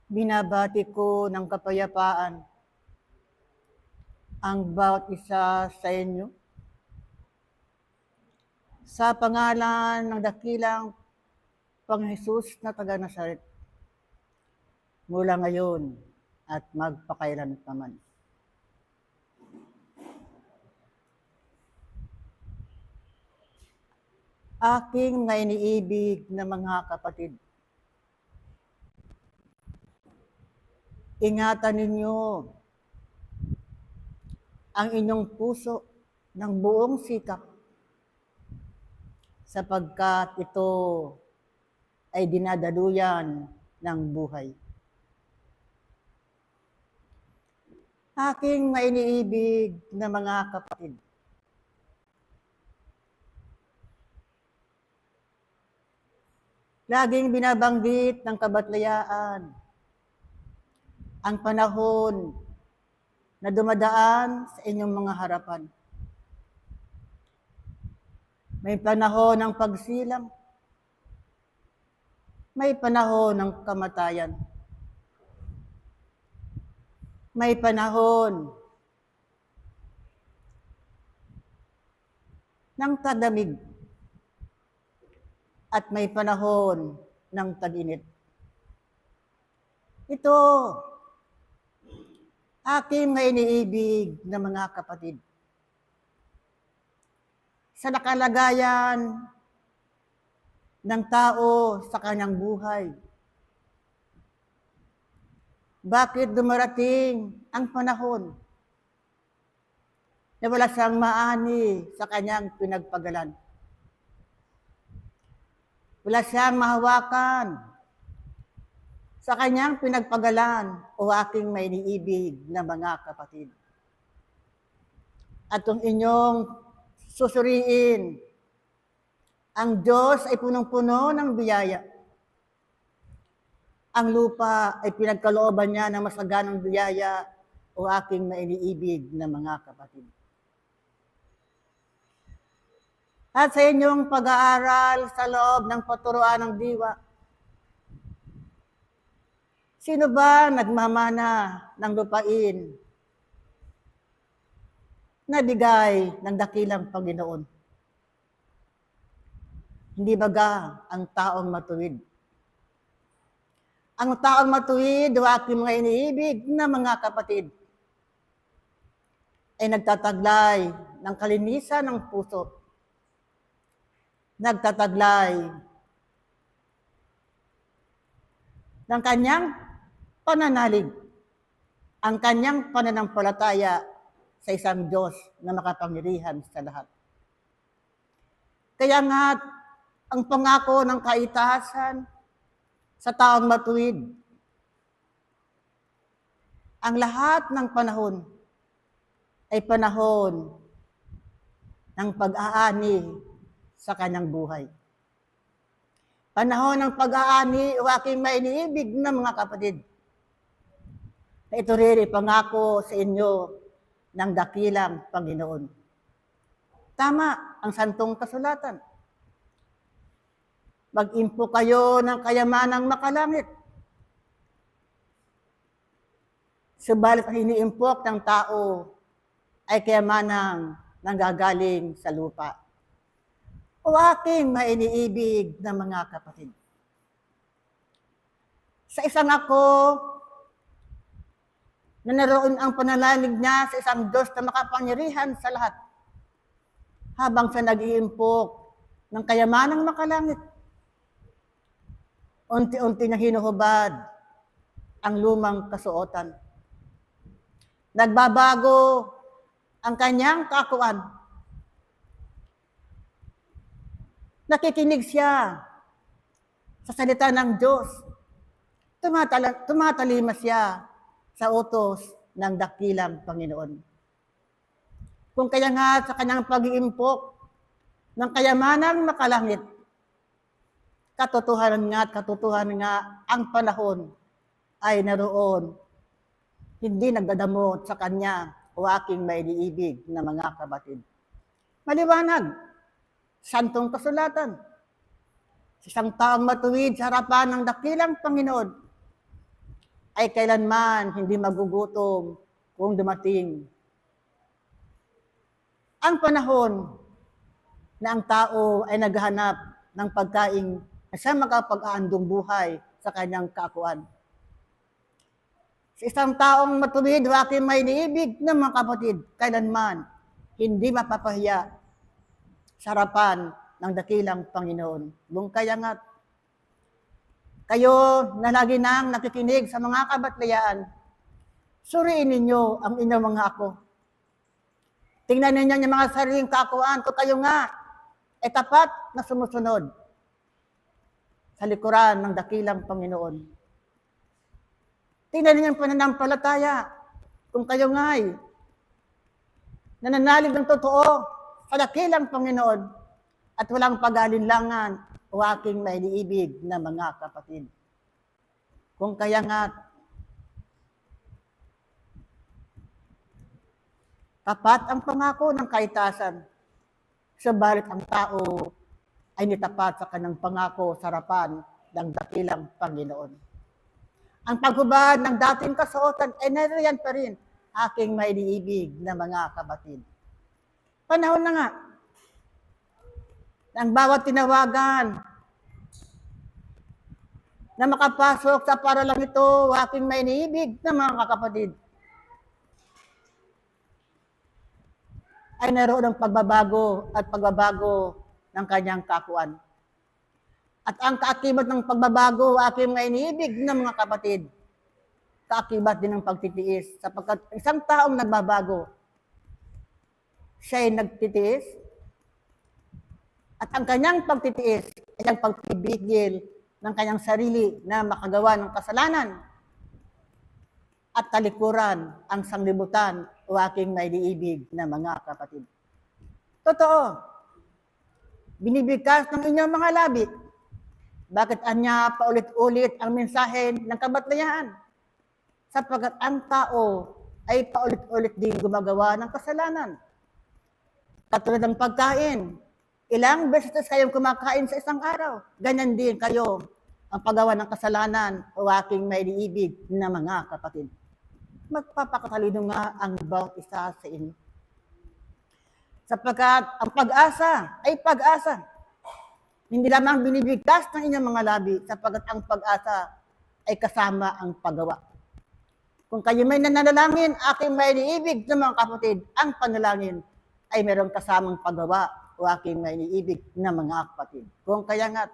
Binabati ko ng kapayapaan ang bawat isa sa inyo sa pangalan ng dakilang Panghesus na taga Nazaret mula ngayon at magpakailanman. Aking mga iniibig na mga kapatid, ingatan ninyo ang inyong puso ng buong sikap sapagkat ito ay dinadaluyan ng buhay. Aking mga iniibig na mga kapatid, laging binabanggit ng kabatlayaan ang panahon na dumadaan sa inyong mga harapan. May panahon ng pagsilang, may panahon ng kamatayan, may panahon ng tadamig, at may panahon ng tag-init. Ito, aking mga iniibig na mga kapatid. Sa nakalagayan ng tao sa kanyang buhay, bakit dumarating ang panahon na wala siyang maani sa kanyang pinagpagalan? Wala siyang mahawakan sa kanyang pinagpagalan o aking may iniibig na mga kapatid. At kung inyong susuriin, ang Diyos ay punong-puno ng biyaya. Ang lupa ay pinagkalooban niya ng masaganang biyaya o aking may iniibig na mga kapatid. At sa inyong pag-aaral sa loob ng paturuan ng diwa, sino ba nagmamana ng lupain na bigay ng dakilang Panginoon? Hindi baga ang taong matuwid? Ang taong matuwid o aking mga iniibig na mga kapatid ay nagtataglay ng kalinisan ng puso, nagtataglay ng kanyang pananalig, ang kanyang pananampalataya sa isang Diyos na makapangyarihan sa lahat. Kaya nga, ang pangako ng kaitasan sa taong matuwid, ang lahat ng panahon ay panahon ng pag-aani sa kanyang buhay. Panahon ng pag-aani o aking may iniibig na mga kapatid, na ito rin ipangako sa inyo ng dakilang Panginoon. Tama ang santong kasulatan. Mag-impo kayo ng kayamanang makalangit. Subalit ang iniimpok ng tao ay kayamanang nanggagaling sa lupa. O aking mainiibig na mga kapatid. Sa isang ako, na naroon ang panalalig niya sa isang Diyos na makapangyarihan sa lahat, habang siya nag-iimpok ng kayamanang makalangit, unti-unti na hinuhubad ang lumang kasuotan. Nagbabago ang kanyang kakuan. Nakikinig siya sa salita ng Diyos. Tumatalima siya sa utos ng dakilang Panginoon. Kung kaya nga sa kanyang pag-iimpok ng kayamanang makalangit, katotohanan nga ang panahon ay naroon, hindi nagdadamot sa kanya o aking may iniibig na mga kapatid. Maliwanag, santong kasulatan. Sa isang taong matuwid sa harapan ng dakilang Panginoon, ay kailanman hindi magugutom kung dumating ang panahon na ang tao ay naghahanap ng pagkain na siya makapag-aandong buhay sa kanyang kaakuan. Sa isang taong matuwid, aking may niibig na mga kapatid, kailanman hindi mapapahiya sa harapan ng dakilang Panginoon. Kung kaya nga, kayo na lagi nang nakikinig sa mga kabatlayaan, suriin ninyo ang inyong mga ako. Tingnan ninyo yung mga sariling kaakuan kung kayo nga ay tapat na sumusunod sa likuran ng dakilang Panginoon. Tingnan ninyo ang pananampalataya kung kayo nga ay nananalig ng totoo sa dakilang Panginoon at walang pag-alinlangan o aking mainiibig na mga kapatid. Kung kaya nga, tapat ang pangako ng kaitasan, subalit ang tao ay nitapat sa kanang pangako sa harapan ng dakilang Panginoon. Ang paghubad ng dating kasuotan ay nariyan pa rin, aking mainiibig na mga kapatid. Panahon na nga, ang bawat tinawagan na makapasok sa paralang ito, aking mainiibig na mga kapatid, ay naroon ng pagbabago at pagbabago ng kanyang kakuan. At ang kaakibat ng pagbabago, aking mainiibig na mga kapatid, kaakibat din ng pagtitiis, sapagkat isang taong nagbabago, siya ay nagtitiis, at ang kanyang pagtitiis ay ang pagpibigil ng kanyang sarili na makagawa ng kasalanan at talikuran ang sanglibutan o aking mainiibig na mga kapatid. Totoo, binibigkas ng inyong mga labi. Bakit anya paulit-ulit ang mensahe ng kabatlayaan? Sapagkat ang tao ay paulit-ulit din gumagawa ng kasalanan. Katulad ng pagkain, ilang beses kayong kumakain sa isang araw. Ganyan din kayo ang paggawa ng kasalanan o aking mainiibig na mga kapatid. Magpapakatalino nga ang bawat isa sa inyo. Sapagkat ang pag-asa ay pag-asa. Hindi lamang binibigkas ng inyong mga labi, sapagkat ang pag-asa ay kasama ang paggawa. Kung kayo may nananalangin, aking mainiibig ng mga kapatid, ang panalangin ay mayroong kasamang paggawa o aking mainiibig ng mga kapatid. Kung kaya nga,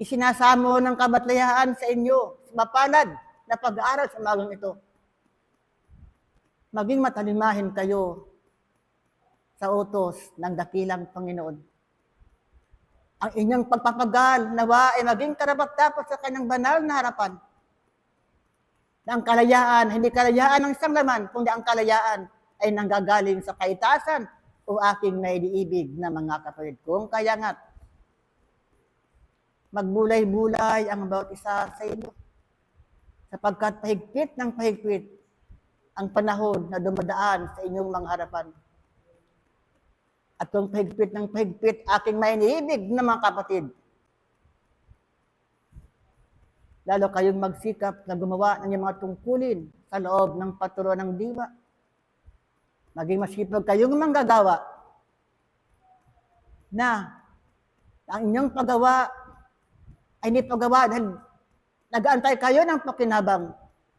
isinasamo ng kabatlayaan sa inyo, sa mapalad na pag-aaral sa magang ito. Maging matalimahin kayo sa utos ng dakilang Panginoon. Ang inyong pagpapagal nawa ay maging karapat-dapat sa kanyang banal na harapan. Na ang kalayaan, hindi kalayaan ng isang laman, kundi ang kalayaan ay nanggagaling sa kaitasan o aking naidiibig na mga kapatid. Kung kaya nga, magbulay-bulay ang bawat isa sa inyo. Sapagkat pahigpit ng pahigpit ang panahon na dumadaan sa inyong mga harapan. At kung pahigpit ng pahigpit, aking mainiibig na mga kapatid, lalo kayong magsikap na gumawa ng inyong mga tungkulin sa loob ng paturo ng diwa. Maging masipag kayong manggagawa na ang inyong paggawa ay hindi paggawa dahil nag-aantay kayo ng pakinabang.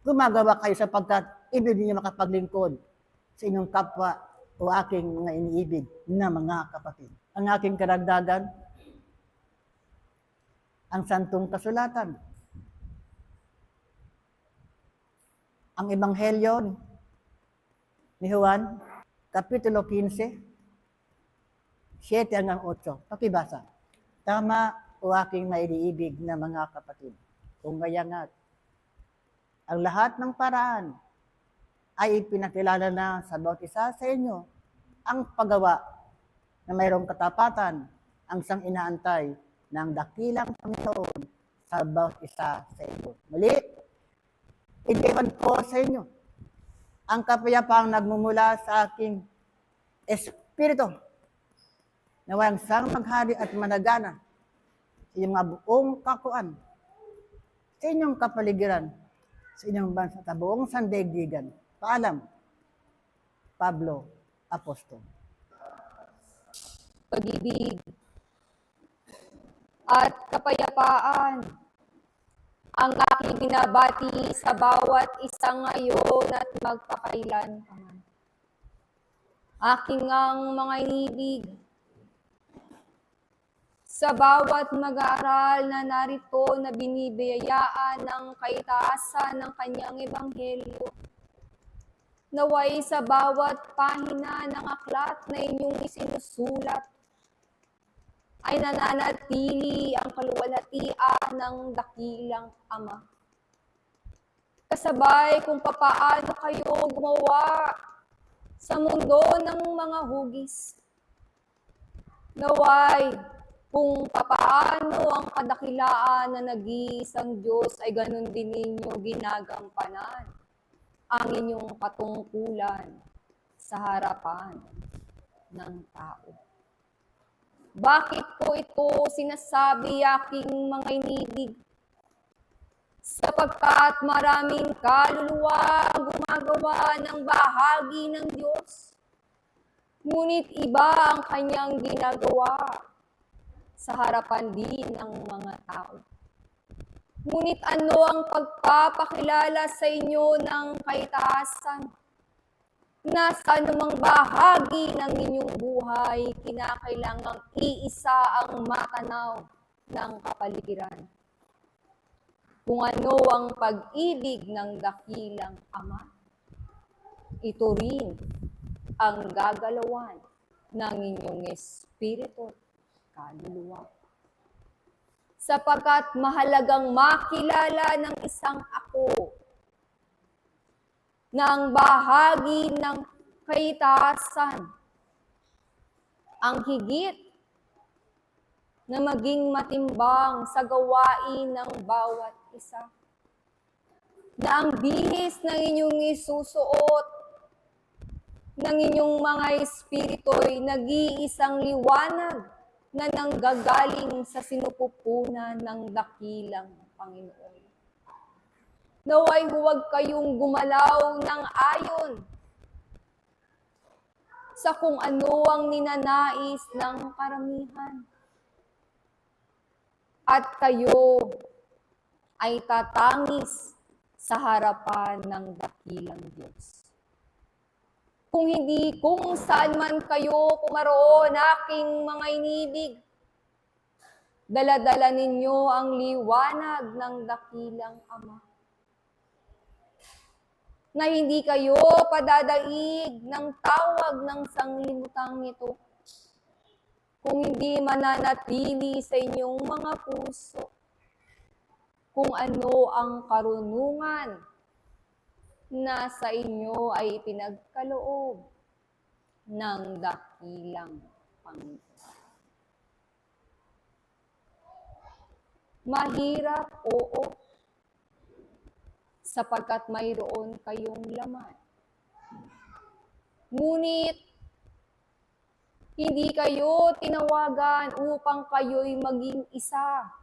Gumagawa kayo sapagkat ibig niyo makapaglingkod sa inyong kapwa o aking mga iniibig na mga kapatid. Ang aking karagdagan, ang santong kasulatan. Ang Ebanghelyo ni Juan, Kapitulo 15, 7 hanggang 8. Pakibasa. Tama o aking mainiibig na mga kapatid. Kung kaya nga, ang lahat ng paraan ay ipinakilala na sa bawat isa sa inyo ang paggawa na mayroong katapatan ang sang inaantay ng dakilang Panginoon sa bawat isa sa inyo. Muli, iniwan ko sa inyo ang kapayapaang nagmumula sa aking espiritu na walang sang maghari at managana sa iyong mga buong kakuan sa inyong kapaligiran, sa inyong bansa, sa buong sandaigdigan. Paalam, Pablo Apostol. Pag-ibig at kapayapaan ang aking binabati sa bawat isa ngayon at magpakailan paman. Aking ang mga inibig sa bawat mag-aaral na narito na binibiyayaan ng kaitaasan ng kanyang ebanghelyo. Naway sa bawat pahina ng aklat na inyong isinusulat ay nananatili ang kaluwalhatian ng dakilang Ama. Kasabay kung papaano kayo gumawa sa mundo ng mga hugis. Naway kung papaano ang kadakilaan na nag-iisang Diyos ay ganun din ninyo ginagampanan ang inyong katungkulan sa harapan ng tao. Bakit po ito sinasabi aking mga inibig? Sapagkat maraming kaluluwa gumagawa ng bahagi ng Diyos. Ngunit iba ang kanyang ginagawa sa harapan din ng mga tao. Ngunit ano ang pagpapakilala sa inyo ng kaitaasan? Na sa anumang bahagi ng inyong buhay, kinakailangang iisa ang matanaw ng kapaligiran. Kung ano ang pag-ibig ng dakilang Ama, ito rin ang gagalawan ng inyong espiritu at kaluluwa. Sapagkat mahalagang makilala ng isang ako na ang bahagi ng kaitaasan ang higit na maging matimbang sa gawain ng bawat isa. Na ang bihis ng inyong isusuot ng inyong mga espirito'y nag-iisang liwanag na nanggagaling sa sinupupunan ng dakilang Panginoon. Naway huwag kayong gumalaw ng ayon sa kung ano ang ninanais ng karamihan. At kayo ay tatangis sa harapan ng dakilang Diyos. Kung hindi, kung saan man kayo pumaroon, aking mga inibig, dala-dala ninyo ang liwanag ng dakilang Ama. Na hindi kayo padadaig ng tawag ng sanglibutang ito, kung hindi mananatili sa inyong mga puso, kung ano ang karunungan na sa inyo ay ipinagkaloob ng dakilang Panginoon. Mahirap, oo, sapagkat mayroon kayong laman. Ngunit, hindi kayo tinawagan upang kayo'y maging isa.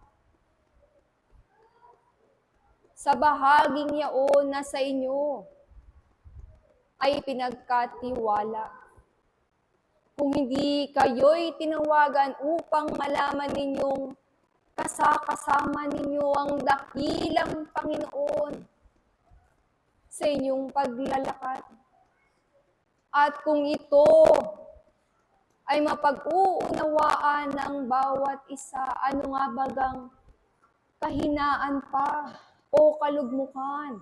Sa bahaging yaon na sa inyo ay pinagkatiwala. Kung hindi kayo'y tinawagan upang malaman ninyong kasama ninyo ang dakilang Panginoon sa inyong paglalakad. At kung ito ay mapag-uunawaan ng bawat isa, ano nga bagang kahinaan pa o kalugmukan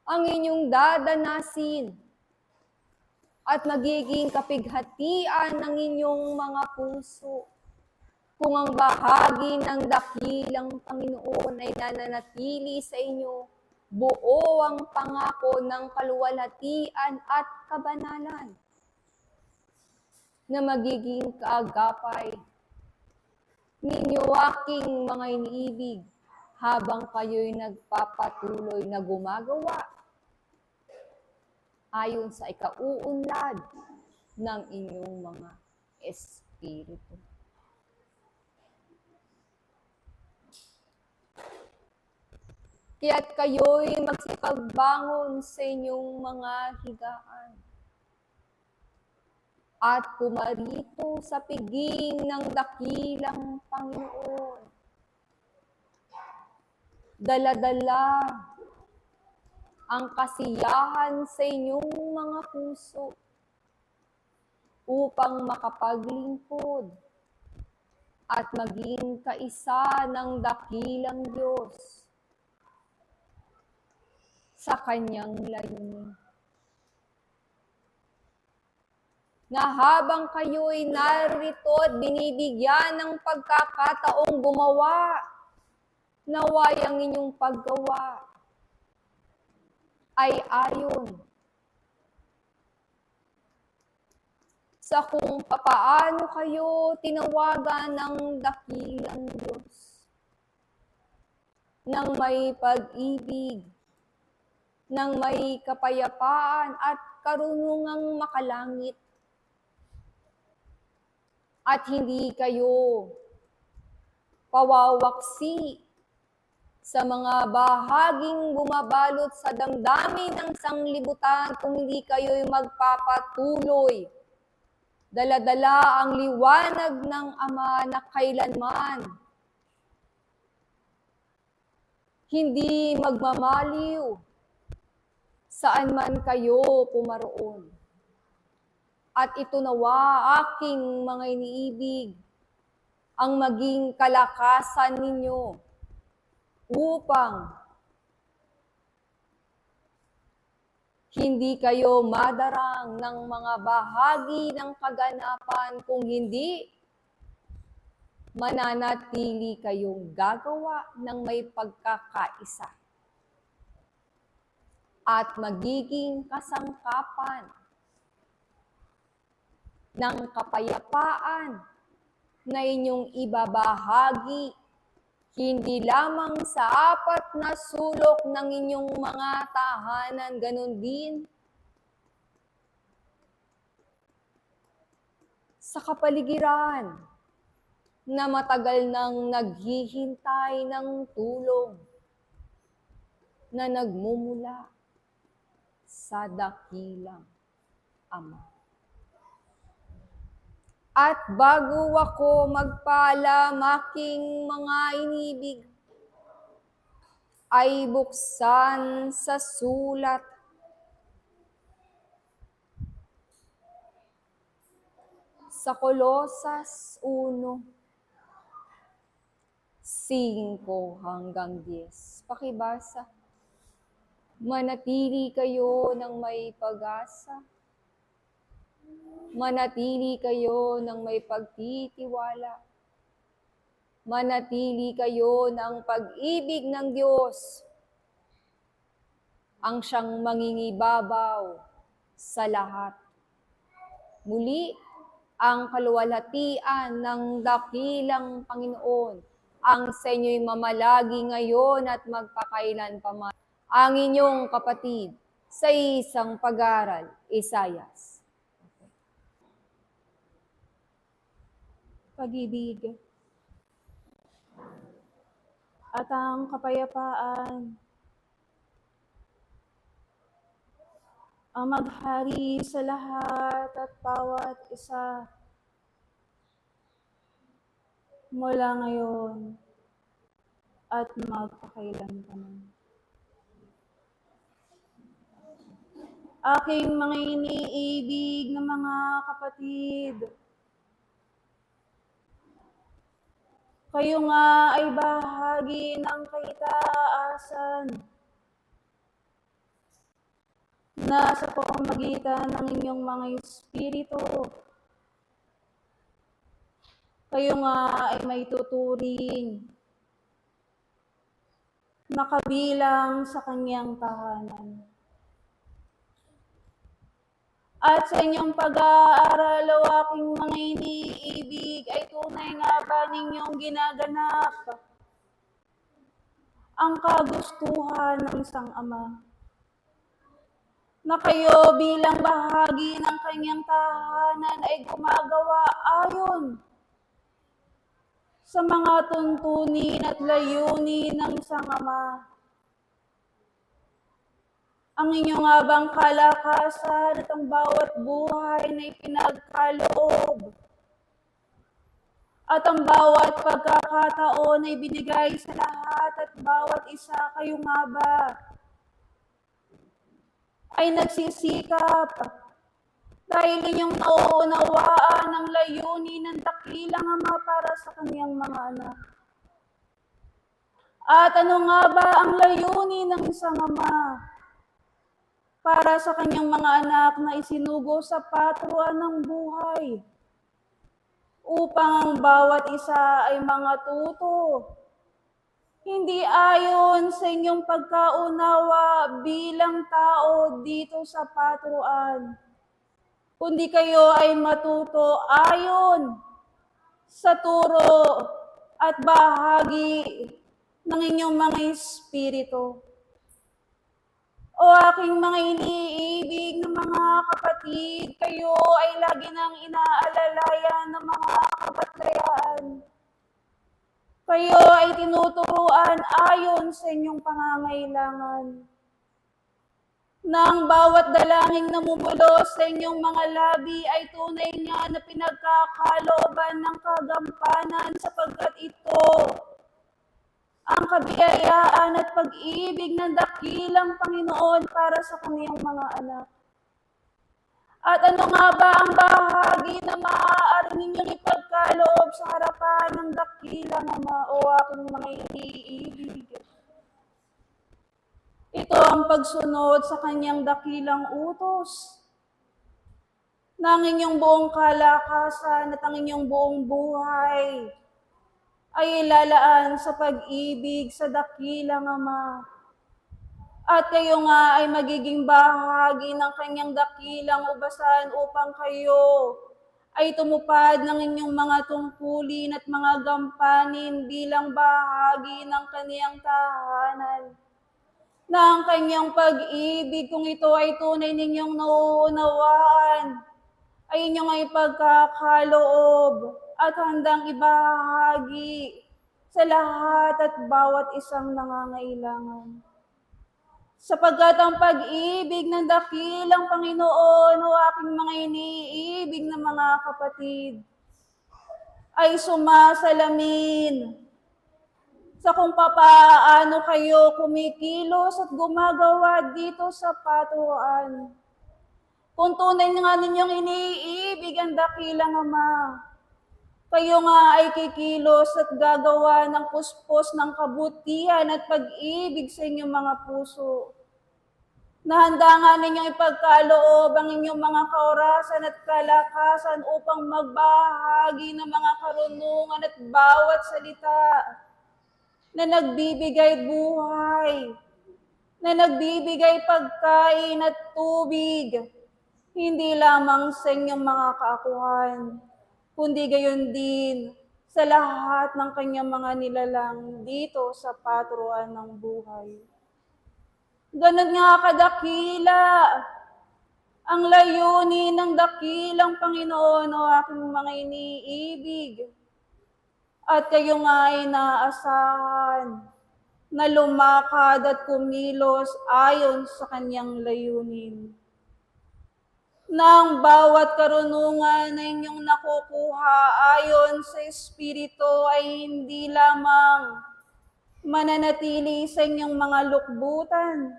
ang inyong dadanasin at magiging kapighatian ng inyong mga puso kung ang bahagi ng dakilang Panginoon ay nananatili sa inyo, buo ang pangako ng kaluwalhatian at kabanalan na magiging kaagapay ninyo aking mga iniibig habang kayo'y nagpapatuloy na gumagawa ayon sa ikauunlad ng inyong mga espiritu. kaya't kayo'y magsipagbangon sa inyong mga higaan at pumarito sa piging ng dakilang Panginoon. Dala-dala ang kasiyahan sa inyong mga puso upang makapaglingkod at maging kaisa ng dakilang Diyos sa kanyang layunin. Na habang kayo'y narito at binibigyan ng pagkakataong gumawa, naway ang inyong paggawa ay ayon sa kung papaano kayo tinawagan ng dakilang Diyos, ng may pag-ibig, ng may kapayapaan at karunungang makalangit. At hindi kayo pawawaksi sa mga bahaging bumabalot sa damdamin ng sanglibutan kung hindi kayo'y magpapatuloy. Dala-dala ang liwanag ng Ama na kailanman hindi magmamaliw saan man kayo pumaroon. At ito nawa aking mga iniibig ang maging kalakasan ninyo upang hindi kayo madarang ng mga bahagi ng kaganapan kung hindi mananatili kayong gagawa ng may pagkakaisa at magiging kasangkapan ng kapayapaan na inyong ibabahagi hindi lamang sa apat na sulok ng inyong mga tahanan, ganun din sa kapaligiran na matagal nang naghihintay ng tulong na nagmumula sa dakilang Ama. At bago ako magpaalam, aking mga inibig, ay buksan sa sulat sa Kolosas 1, 5 hanggang 10. Pakibasa. Manatili kayo ng may pag-asa. Manatili kayo ng may pagtitiwala. Manatili kayo ng pag-ibig ng Diyos, ang siyang mangingibabaw sa lahat. Muli, ang kaluwalhatian ng dakilang Panginoon ang sa inyo'y mamalagi ngayon at magpakailanpaman. Ang inyong kapatid sa isang pag-aaral, Isaias. Pag-ibig at ang kapayapaan ang maghari sa lahat at bawat isa mula ngayon at magpakailanpaman. Aking mga iniibig na mga kapatid, kayo nga ay bahagi ng kaitaasan na sa pamamagitan ng inyong mga espiritu, kayo nga ay may tuturing na kabilang sa kanyang tahanan. At sa inyong pag-aaral, o aking mga iniibig, ay tunay nga ba ninyong ginaganap ang kagustuhan ng isang ama? Na kayo bilang bahagi ng kanyang tahanan ay gumagawa ayon sa mga tuntunin at layunin ng isang ama ang inyong abang kalakasan at ang bawat buhay na ipinagkaloob at ang bawat pagkakataon na ibinigay sa lahat at bawat isa kayo nga ba ay nagsisikap dahil inyong nauunawaan ang layunin ng dakilang Ama para sa kaniyang mga anak. At ano nga ba ang layunin ng isang ama para sa kanyang mga anak na isinugo sa patruan ng buhay upang ang bawat isa ay mga tuto, hindi ayon sa inyong pagkaunawa bilang tao dito sa patruan, kundi kayo ay matuto ayon sa turo at bahagi ng inyong mga espiritu. O aking mga iniibig na mga kapatid, kayo ay lagi nang inaalalayan ng mga kabatrayaan. Kayo ay tinuturuan ayon sa inyong pangangailangan. Nang bawat dalangin na mumulo sa inyong mga labi ay tunay nga na pinagkakalooban ng kagampanan sapagkat ito ang kabiyayaan at pag-ibig ng dakilang Panginoon para sa kaniyang mga anak. At ano nga ba ang bahagi na maaari ninyong ipagkaloob sa harapan ng dakilang Ama o aking mga iniibig? Ito ang pagsunod sa kanyang dakilang utos na ang inyong buong kalakasan at ang inyong buong buhay ay ilalaan sa pag-ibig sa dakilang Ama. At kayo nga ay magiging bahagi ng kanyang dakilang ubasan upang kayo ay tumupad ng inyong mga tungkulin at mga gampanin bilang bahagi ng kaniyang tahanan. Na ang kanyang pag-ibig, kung ito ay tunay ninyong nauunawaan, ay inyong ay pagkakaloob at handang ibahagi sa lahat at bawat isang nangangailangan. Sapagkat ang pag-ibig ng dakilang Panginoon o aking mga iniibig na mga kapatid ay sumasalamin sa kung papaano kayo kumikilos at gumagawa dito sa patruan. Kung tunay nga ninyong iniibig ang dakilang Ama, kayo nga ay kikilos at gagawa ng puspos ng kabutihan at pag-ibig sa inyong mga puso. Na handa nga ninyong ipagkaloob ang inyong mga kaorasan at kalakasan upang magbahagi ng mga karunungan at bawat salita na nagbibigay buhay, na nagbibigay pagkain at tubig, hindi lamang sa inyong mga kaakuhan, kundi gayon din sa lahat ng kanyang mga nilalang dito sa patruan ng buhay. Ganun nga kadakila ang layunin ng dakilang Panginoon o aking mga iniibig. At kayo nga ay naasahan na lumakad at kumilos ayon sa kanyang layunin. Nang bawat karunungan na inyong nakukuha ayon sa Espiritu ay hindi lamang mananatili sa inyong mga lukbutan,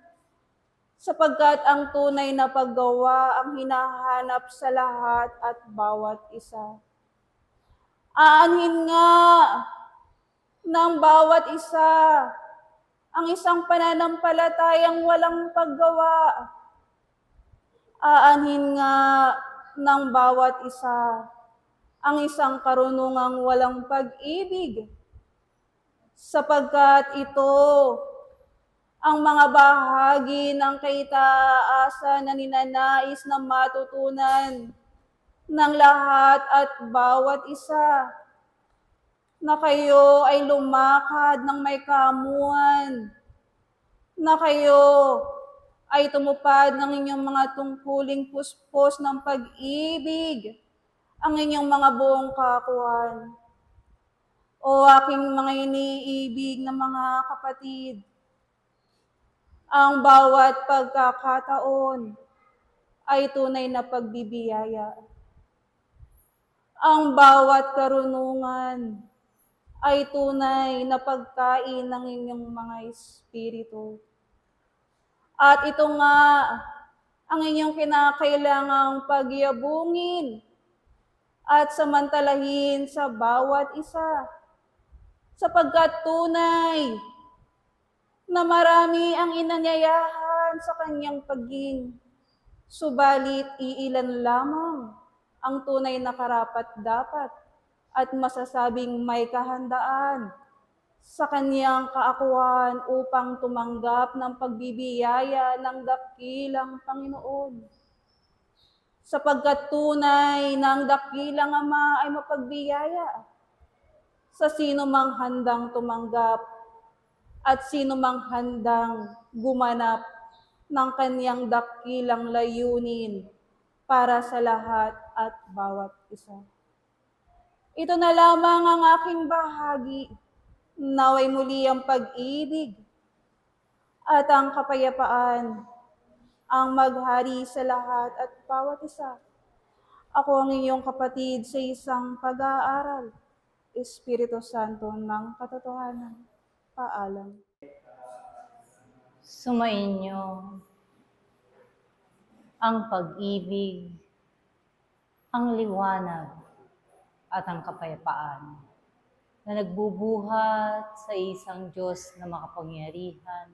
sapagkat ang tunay na paggawa ang hinahanap sa lahat at bawat isa. Aanhin nga ng bawat isa ang isang pananampalatayang walang paggawa. Aanhin nga ng bawat isa ang isang karunungang walang pag-ibig, sapagkat ito ang mga bahagi ng kaitaasan na ninanais na matutunan ng lahat at bawat isa, na kayo ay lumakad ng may kamuan, na kayo ay tumupad ng inyong mga tungkuling puspos ng pag-ibig, ang inyong mga buong kaakuan. O aking mga iniibig na mga kapatid, Ang bawat pagkakataon ay tunay na pagbibiyaya. Ang bawat karunungan ay tunay na pagkain ng inyong mga espiritu. At ito nga ang inyong kinakailangang pagyabungin at samantalahin sa bawat isa. Sapagkat tunay na marami ang inanyayahan sa kanyang paging, subalit iilan lamang ang tunay na karapat-dapat at masasabing may kahandaan sa kanyang kaakuan upang tumanggap ng pagbibiyaya ng dakilang Panginoon. Sapagkat tunay na ang dakilang Ama ay mapagbiyaya sa sino mang handang tumanggap at sino mang handang gumanap ng kanyang dakilang layunin para sa lahat at bawat isa. Ito na lamang ang aking bahagi. Naway muli ang pag-ibig at ang kapayapaan ang maghari sa lahat at bawat isa. Ako ang inyong kapatid sa isang pag-aaral, Espiritu Santo ng katotohanan. Paalam. Sumainyo ang pag-ibig, ang liwanag, at ang kapayapaan na nagbubuhat sa isang Diyos na makapangyarihan,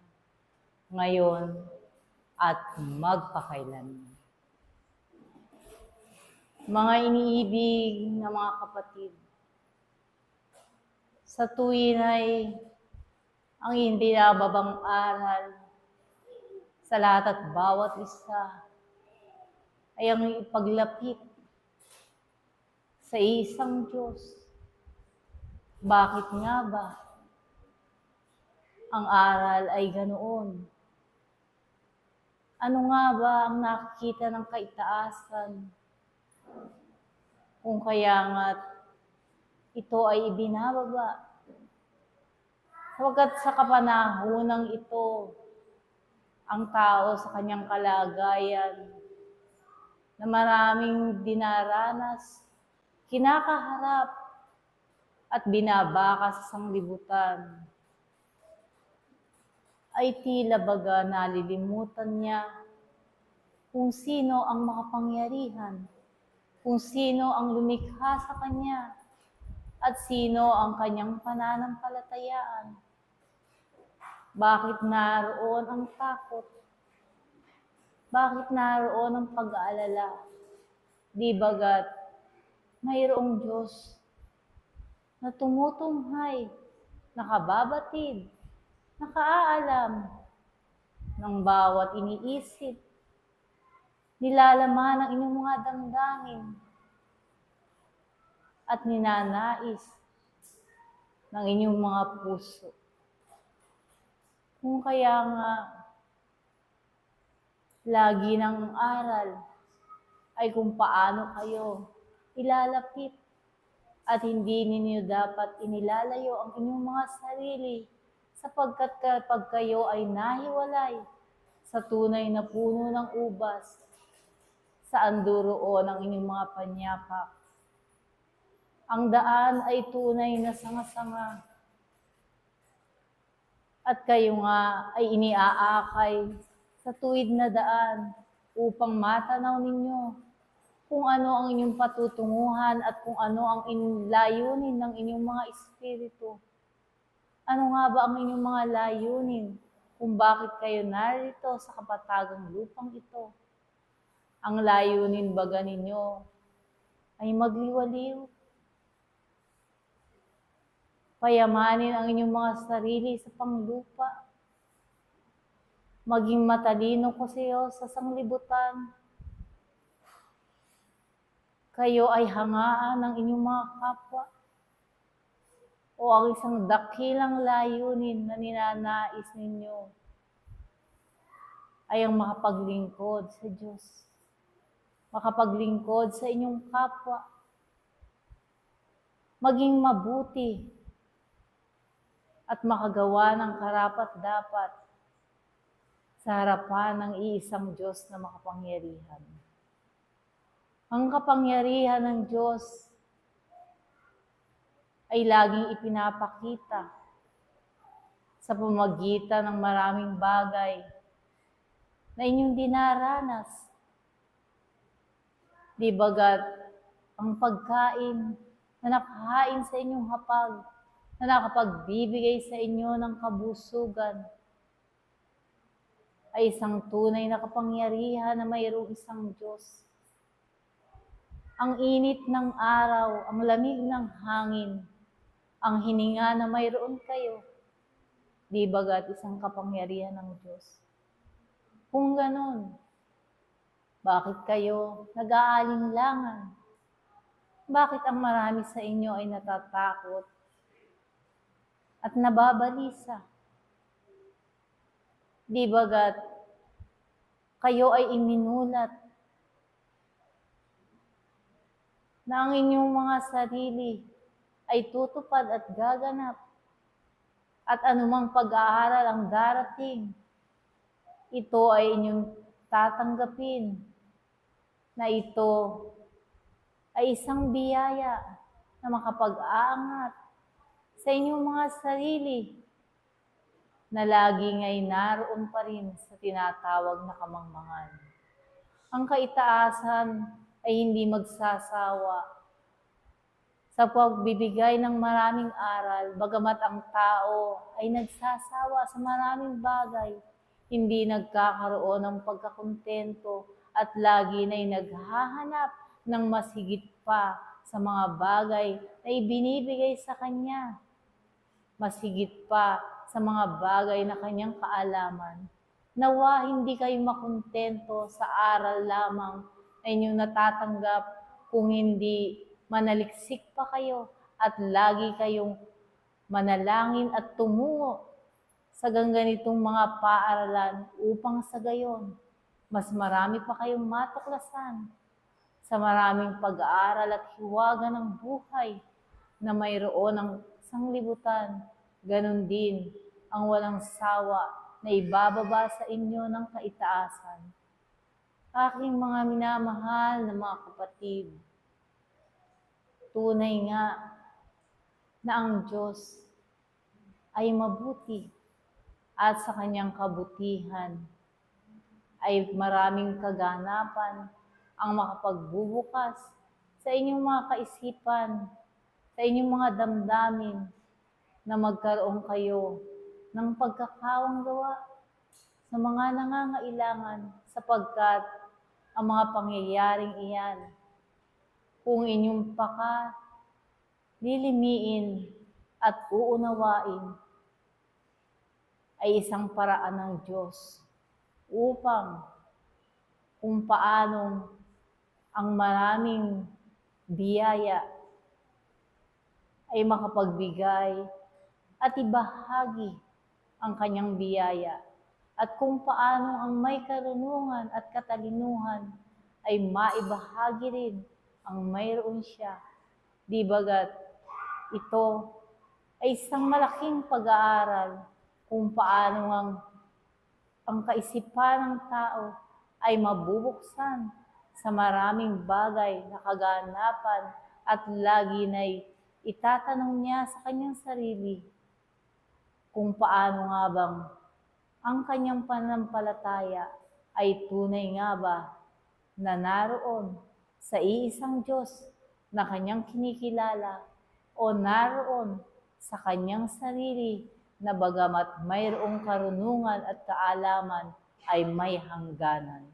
ngayon at magpakailanman. Mga iniibig na mga kapatid, sa tuwin ay ang hindi nababang aral sa lahat at bawat isa ay ang ipaglapit sa isang Diyos. Bakit nga ba ang aral ay ganoon? Ano nga ba ang nakikita ng kaitaasan? Kung kaya nga't ito ay ibinababa. Sapagkat sa kapanahonang ito, ang tao sa kanyang kalagayan na maraming dinaranas, kinakaharap, at binabakas sa sanglibutan, ay tila baga nalilimutan niya kung sino ang makapangyarihan, kung sino ang lumikha sa kanya, at sino ang kanyang pananampalatayaan. Bakit naroon ang takot? Bakit naroon ang pag-aalala? Di bagat mayroong Diyos na tumutunghay, nakababatid, nakaalam ng bawat iniisip, nilalaman ng inyong mga damdamin, at ninanais ng inyong mga puso. Kung kaya nga, lagi ng aral ay kung paano kayo ilalapit at hindi ninyo dapat inilalayo ang inyong mga sarili sapagkat kapag kayo ay nahiwalay sa tunay na puno ng ubas, saan duroon ang inyong mga panyapak. Ang daan ay tunay na sanga-sanga. At kayo nga ay iniaakay sa tuwid na daan upang matanaw ninyo kung ano ang inyong patutunguhan at kung ano ang layunin ng inyong mga espiritu. Ano nga ba ang inyong mga layunin kung bakit kayo narito sa kapatagang lupang ito? Ang layunin baga ninyo ay magliwaliw. Payamanin ang inyong mga sarili sa panglupa. Maging matalino ko sa sanglibutan. Kayo ay hangaan ng inyong mga kapwa o ang isang dakilang layunin na ninanais ninyo ay ang makapaglingkod sa Diyos, makapaglingkod sa inyong kapwa, maging mabuti at makagawa ng karapat-dapat sa harapan ng iisang Diyos na makapangyarihan. Ang kapangyarihan ng Diyos ay laging ipinapakita sa pamamagitan ng maraming bagay na inyong dinaranas. Di bagat ang pagkain na nakahain sa inyong hapag, na nakapagbibigay sa inyo ng kabusugan, ay isang tunay na kapangyarihan na mayroong isang Diyos. Ang init ng araw, ang lamig ng hangin, ang hininga na mayroon kayo, di bagat isang kapangyarihan ng Diyos. Kung ganon, bakit kayo nag-aalinlangan? Bakit ang marami sa inyo ay natatakot at nababalisa? Di bagat kayo ay iminulat na ang inyong mga sarili ay tutupad at gaganap, at anumang pag-aaral ang darating, ito ay inyong tatanggapin na ito ay isang biyaya na makapag-aangat sa inyong mga sarili na laging ay naroon pa rin sa tinatawag na kamangmangan. Ang kaitaasan ay hindi magsasawa sa pagbibigay ng maraming aral, bagamat ang tao ay nagsasawa sa maraming bagay, hindi nagkakaroon ng pagkakontento at lagi na naghahanap ng mas higit pa sa mga bagay na ibinibigay sa kanya, mas higit pa sa mga bagay na kanyang kaalaman. Nawa hindi kayo makontento sa aral lamang na inyong natatanggap, kung hindi manaliksik pa kayo at lagi kayong manalangin at tumungo sa ganitong mga paaralan upang sa gayon, mas marami pa kayong matuklasan sa maraming pag-aaral at hiwaga ng buhay na mayroon ng sanglibutan. Ganon din ang walang sawa na ibababa sa inyo ng kaitaasan. Aking mga minamahal na mga kapatid, tunay nga na ang Diyos ay mabuti at sa kanyang kabutihan ay maraming kaganapan ang makapagbubukas sa inyong mga kaisipan, sa inyong mga damdamin, na magkaroon kayo ng pagkakawang gawa sa mga nangangailangan, sapagkat ang mga pangyayaring iyan, kung inyong lilimiin at uunawain, ay isang paraan ng Diyos upang kung paano ang maraming biyaya ay makapagbigay at ibahagi ang kanyang biyaya, at kung paano ang may karunungan at katalinuhan ay maibahagi rin ang mayroon siya. Di bagat ito ay isang malaking pag-aaral kung paano ang kaisipan ng tao ay mabubuksan sa maraming bagay na kaganapan, at lagi na itatanong niya sa kanyang sarili kung paano nga bang ang kanyang pananampalataya ay tunay nga ba na naroon sa iisang Diyos na kanyang kinikilala, o naroon sa kanyang sarili na bagamat mayroong karunungan at kaalaman ay may hangganan.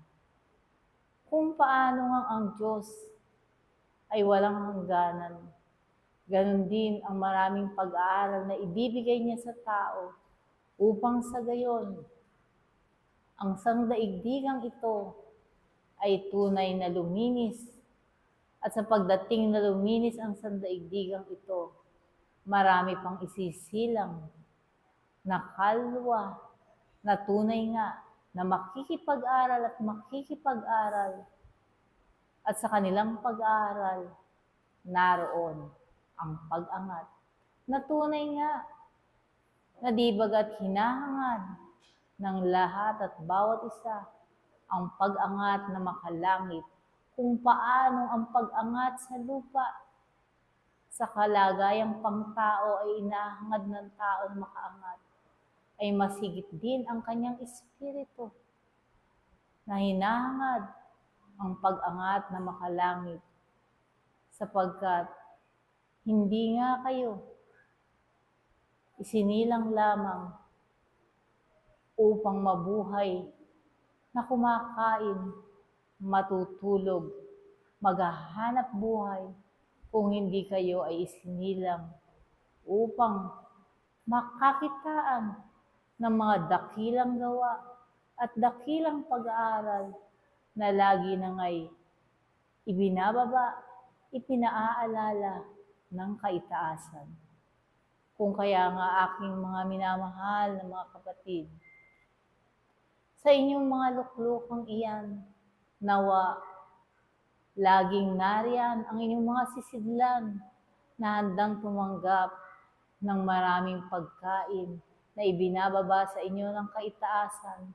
Kung paano nga ang Diyos ay walang hangganan, ganon din ang maraming pag-aaral na ibibigay niya sa tao upang sa gayon, ang sangdaigdigang ito ay tunay na luminis. At sa pagdating na luminis ang sangdaigdigang ito, marami pang isisilang na kalwa na tunay nga na makikipag-aral at makikipag-aral. At sa kanilang pag-aaral, naroon ang pag-angat na tunay nga na di bagat hinahangad ng lahat at bawat isa ang pag-angat na makalangit, kung paano ang pag-angat sa lupa sa kalagayang pangtao ay inahangad ng tao na makaangat, ay masigit din ang kanyang espiritu na hinahangad ang pag-angat na makalangit, sapagkat hindi nga kayo isinilang lamang upang mabuhay na kumakain, matutulog, maghahanap buhay, kung hindi kayo ay isinilang upang makakitaan ng mga dakilang gawa at dakilang pag-aaral na lagi nang ay ibinababa, ipinaaalala ng kaitaasan. Kung kaya nga aking mga minamahal na mga kapatid, sa inyong mga luklukang iyan, nawa laging nariyan ang inyong mga sisidlan na handang tumanggap ng maraming pagkain na ibinababa sa inyo ng kaitaasan,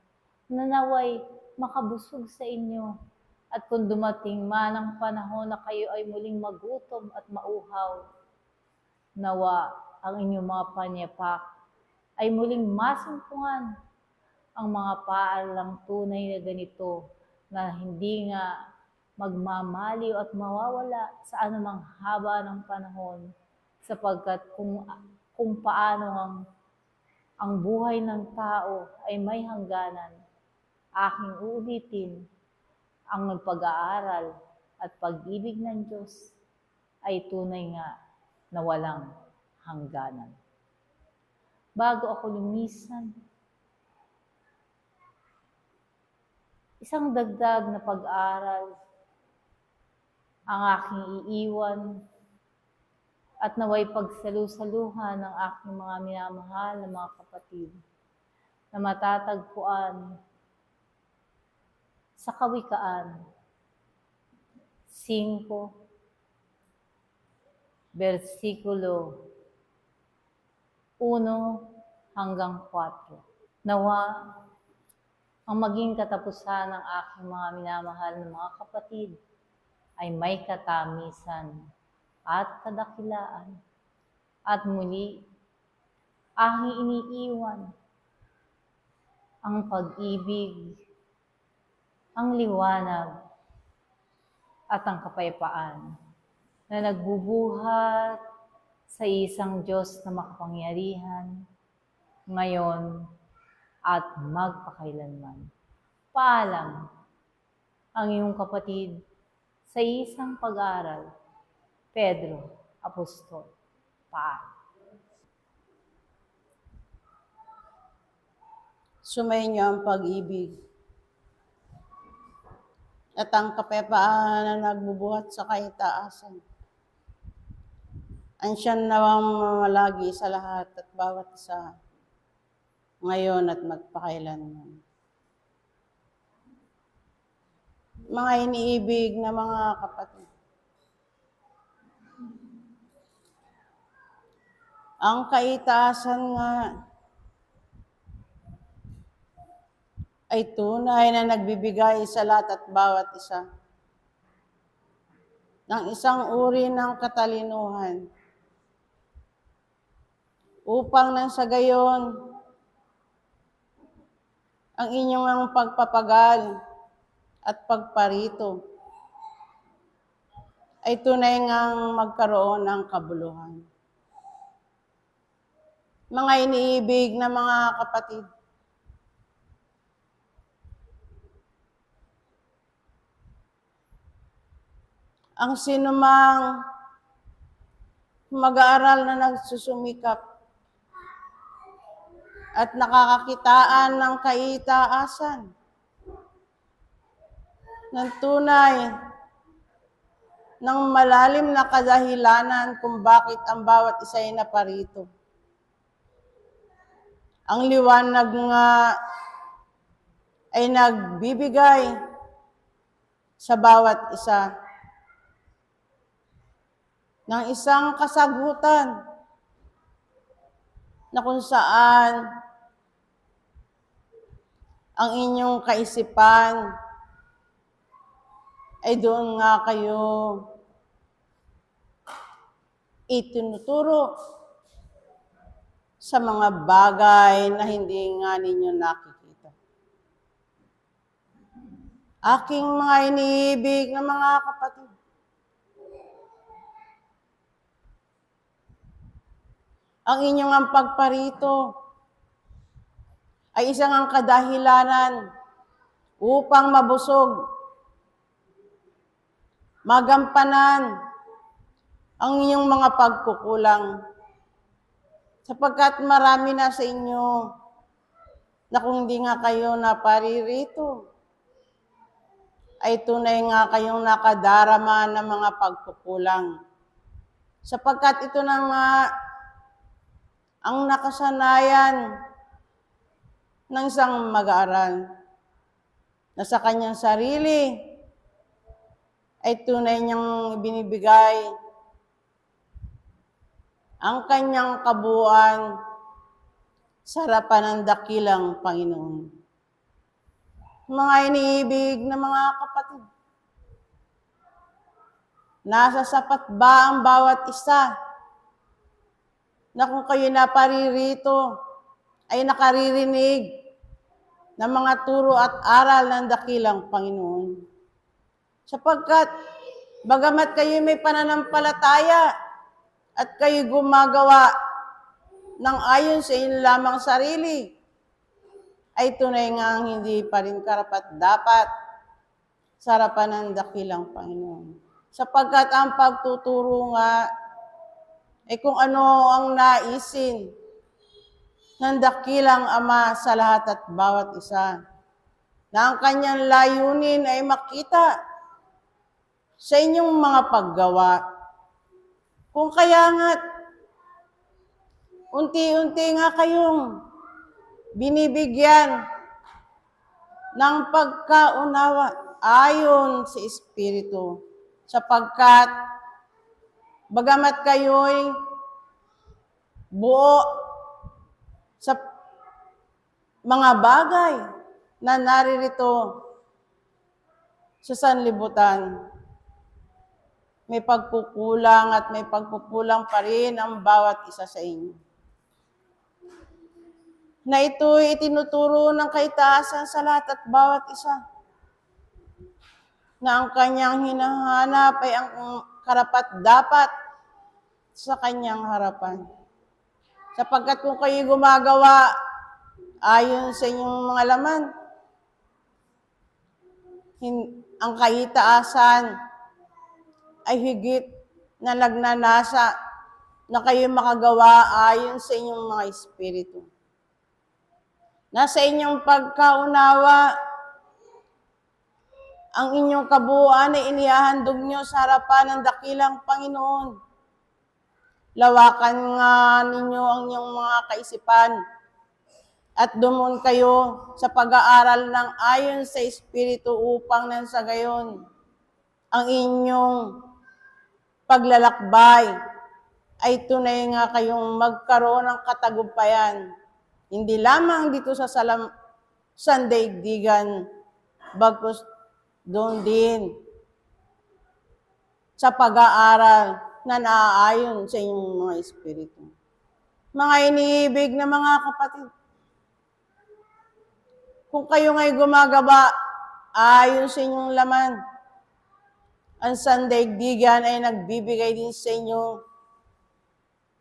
na naway makabusog sa inyo. At kung dumating man ang panahon na kayo ay muling magutom at mauhaw, nawa ang inyong mga panyapak ay muling masumpungan ang mga paalalang tunay na ganito, na hindi nga magmamaliw at mawawala sa anumang haba ng panahon, sapagkat kung paano ang buhay ng tao ay may hangganan, aking uulitin, ang pag-aaral at pag-ibig ng Diyos ay tunay nga na walang hangganan. Bago ako lumisan, isang dagdag na pag-aaral ang aking iiwan at naway pagsalu-saluhan ng aking mga minamahal na mga kapatid na matatagpuan sa Kawikaan 5, versikulo 1 hanggang 4. Nawa ang maging katapusan ng aking mga minamahal na mga kapatid ay may katamisan at kadakilaan, at muli aking iniiwan ang pag-ibig, ang liwanag, at ang kapayapaan na nagbubuhat sa isang Diyos na makapangyarihan, ngayon at magpakailanman. Paalam ang iyong kapatid sa isang pag-aaral, Pedro Apostol. Paalam. Sumainyo ang pag-ibig at ang kapayapaan na nagbubuhat sa kaitaasan. Ansyan nawang mamalagi sa lahat at bawat isa, ngayon at magpakailanman. Mga iniibig na mga kapatid, ang kaitaasan nga ay tunay na nagbibigay sa lahat at bawat isa ng isang uri ng katalinuhan, upang nang sa gayon ang inyong pagpapagal at pagparito ay tunay ngang magkaroon ng kabuluhan. Mga iniibig na mga kapatid, ang sinumang mag-aaral na nagsusumikap at nakakakitaan ng kaitaasan ng tunay ng malalim na kadahilanan kung bakit ang bawat isa ay naparito. Ang liwanag nga ay nagbibigay sa bawat isa ng isang kasagutan na kung saan ang inyong kaisipan ay doon nga kayo itinuturo sa mga bagay na hindi nga ninyo nakikita. Aking mga iniibig na mga kapatid, ang inyong ang pagparito ay isang ang kadahilanan upang mabusog, magampanan ang inyong mga pagkukulang. Sapagkat marami na sa inyo na kung hindi nga kayo naparirito, ay tunay nga kayong nakadarama ng mga pagkukulang. Sapagkat ito na nga ang nakasanayan ng isang mag-aaral na sa kanyang sarili ay tunay niyang binibigay ang kanyang kabuuan sa harapan ng dakilang Panginoon. Mga iniibig na mga kapatid, nasa sapat ba ang bawat isa na kung kayo naparirito ay nakaririnig ng mga turo at aral ng dakilang Panginoon? Sapagkat bagamat kayo may pananampalataya at kayo gumagawa ng ayon sa inyo lamang sarili, ay tunay nga hindi pa rin karapat-dapat sa harapan ng dakilang Panginoon. Sapagkat ang pagtuturo nga ay kung ano ang naisin ng dakilang Ama sa lahat at bawat isa, na ang kanyang layunin ay makita sa inyong mga paggawa. Kung kaya nga't unti-unti nga kayong binibigyan ng pagkaunawa ayon sa Espiritu, sapagkat bagamat kayo'y buo sa mga bagay na naririto sa sanlibutan, may pagkukulang at may pagkukulang pa rin ang bawat isa sa inyo. Na ito'y itinuturo ng kaitaasan sa lahat at bawat isa. Na ang kanyang hinahanap ay ang karapat-dapat sa kanyang harapan. Sapagkat kung kayo gumagawa ayon sa inyong mga laman, ang kaitaasan ay higit na nagnanasa na kayo makagawa ayon sa inyong mga espiritu. Nasa inyong pagkaunawa, ang inyong kabuuan ay inihahandog nyo sa harapan ng dakilang Panginoon. Lawakan nga ninyo ang inyong mga kaisipan at dumon kayo sa pag-aaral ng ayon sa Espiritu upang nang sa gayon ang inyong paglalakbay ay tunay nga kayong magkaroon ng katagumpayan. Hindi lamang dito sa sandaigdigan, bagkus doon din sa pag-aaral na naaayon sa inyong mga espiritu. Mga iniibig na mga kapatid, kung kayo nga'y gumagawa ayon sa inyong laman, ang sandaigdigan ay nagbibigay din sa inyo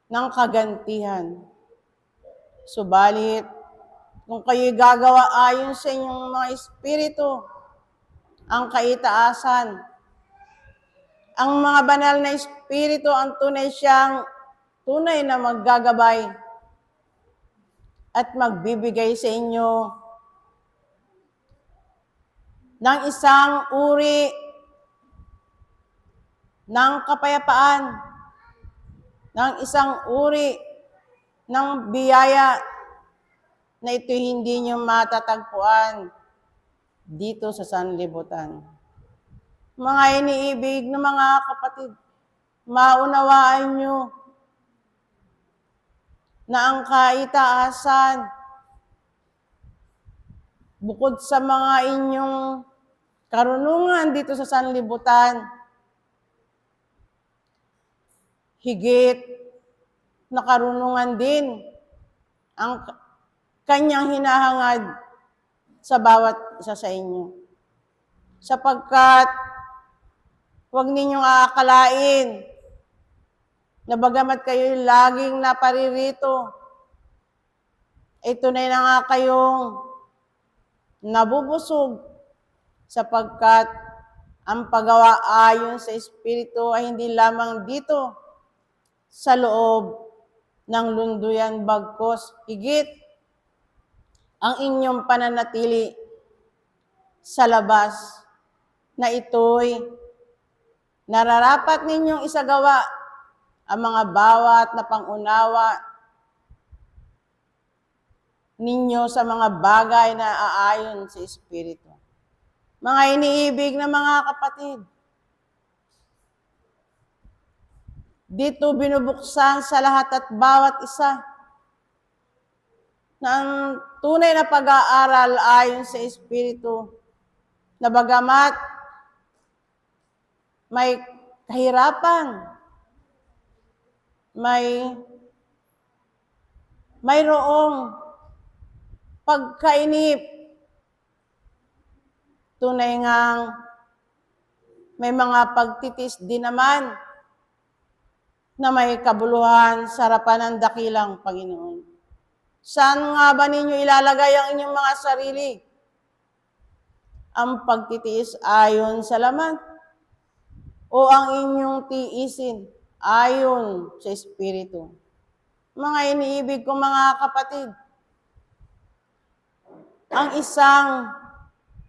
ng kagantihan. Subalit, kung kayo'y gagawa ayon sa inyong mga espiritu, ang kaitaasan, ang mga banal na espiritu, ang tunay na maggagabay at magbibigay sa inyo ng isang uri ng kapayapaan, ng isang uri ng biyaya na ito hindi nyo matatagpuan dito sa sanlibutan. Mga iniibig na mga kapatid, maunawaan nyo na ang kaitaasan bukod sa mga inyong karunungan dito sa sanlibutan, higit na karunungan din ang kanyang hinahangad sa bawat isa sa inyo. Sapagkat huwag ninyong aakalain na bagamat kayo'y laging naparirito, ay tunay na nga kayong nabubusog sapagkat ang paggawa ayon sa Espiritu ay hindi lamang dito sa loob ng lunduyan bagkos higit ang inyong pananatili sa labas na ito'y nararapat ninyong isagawa ang mga bawat na pangunawa ninyo sa mga bagay na aayon sa Espiritu. Mga iniibig na mga kapatid, dito binubuksan sa lahat at bawat isa na ang tunay na pag-aaral ayon sa Espiritu na bagamat may kahirapan, mayroong pagkainip, tunay ngang may mga pagtitis din naman na may kabuluhan sa harapan ng dakilang Panginoon. Saan nga ba ninyo ilalagay ang inyong mga sarili? Ang pagtitiis ayon sa laman o ang inyong tiisin ayon sa Espiritu? Mga iniibig kong mga kapatid, ang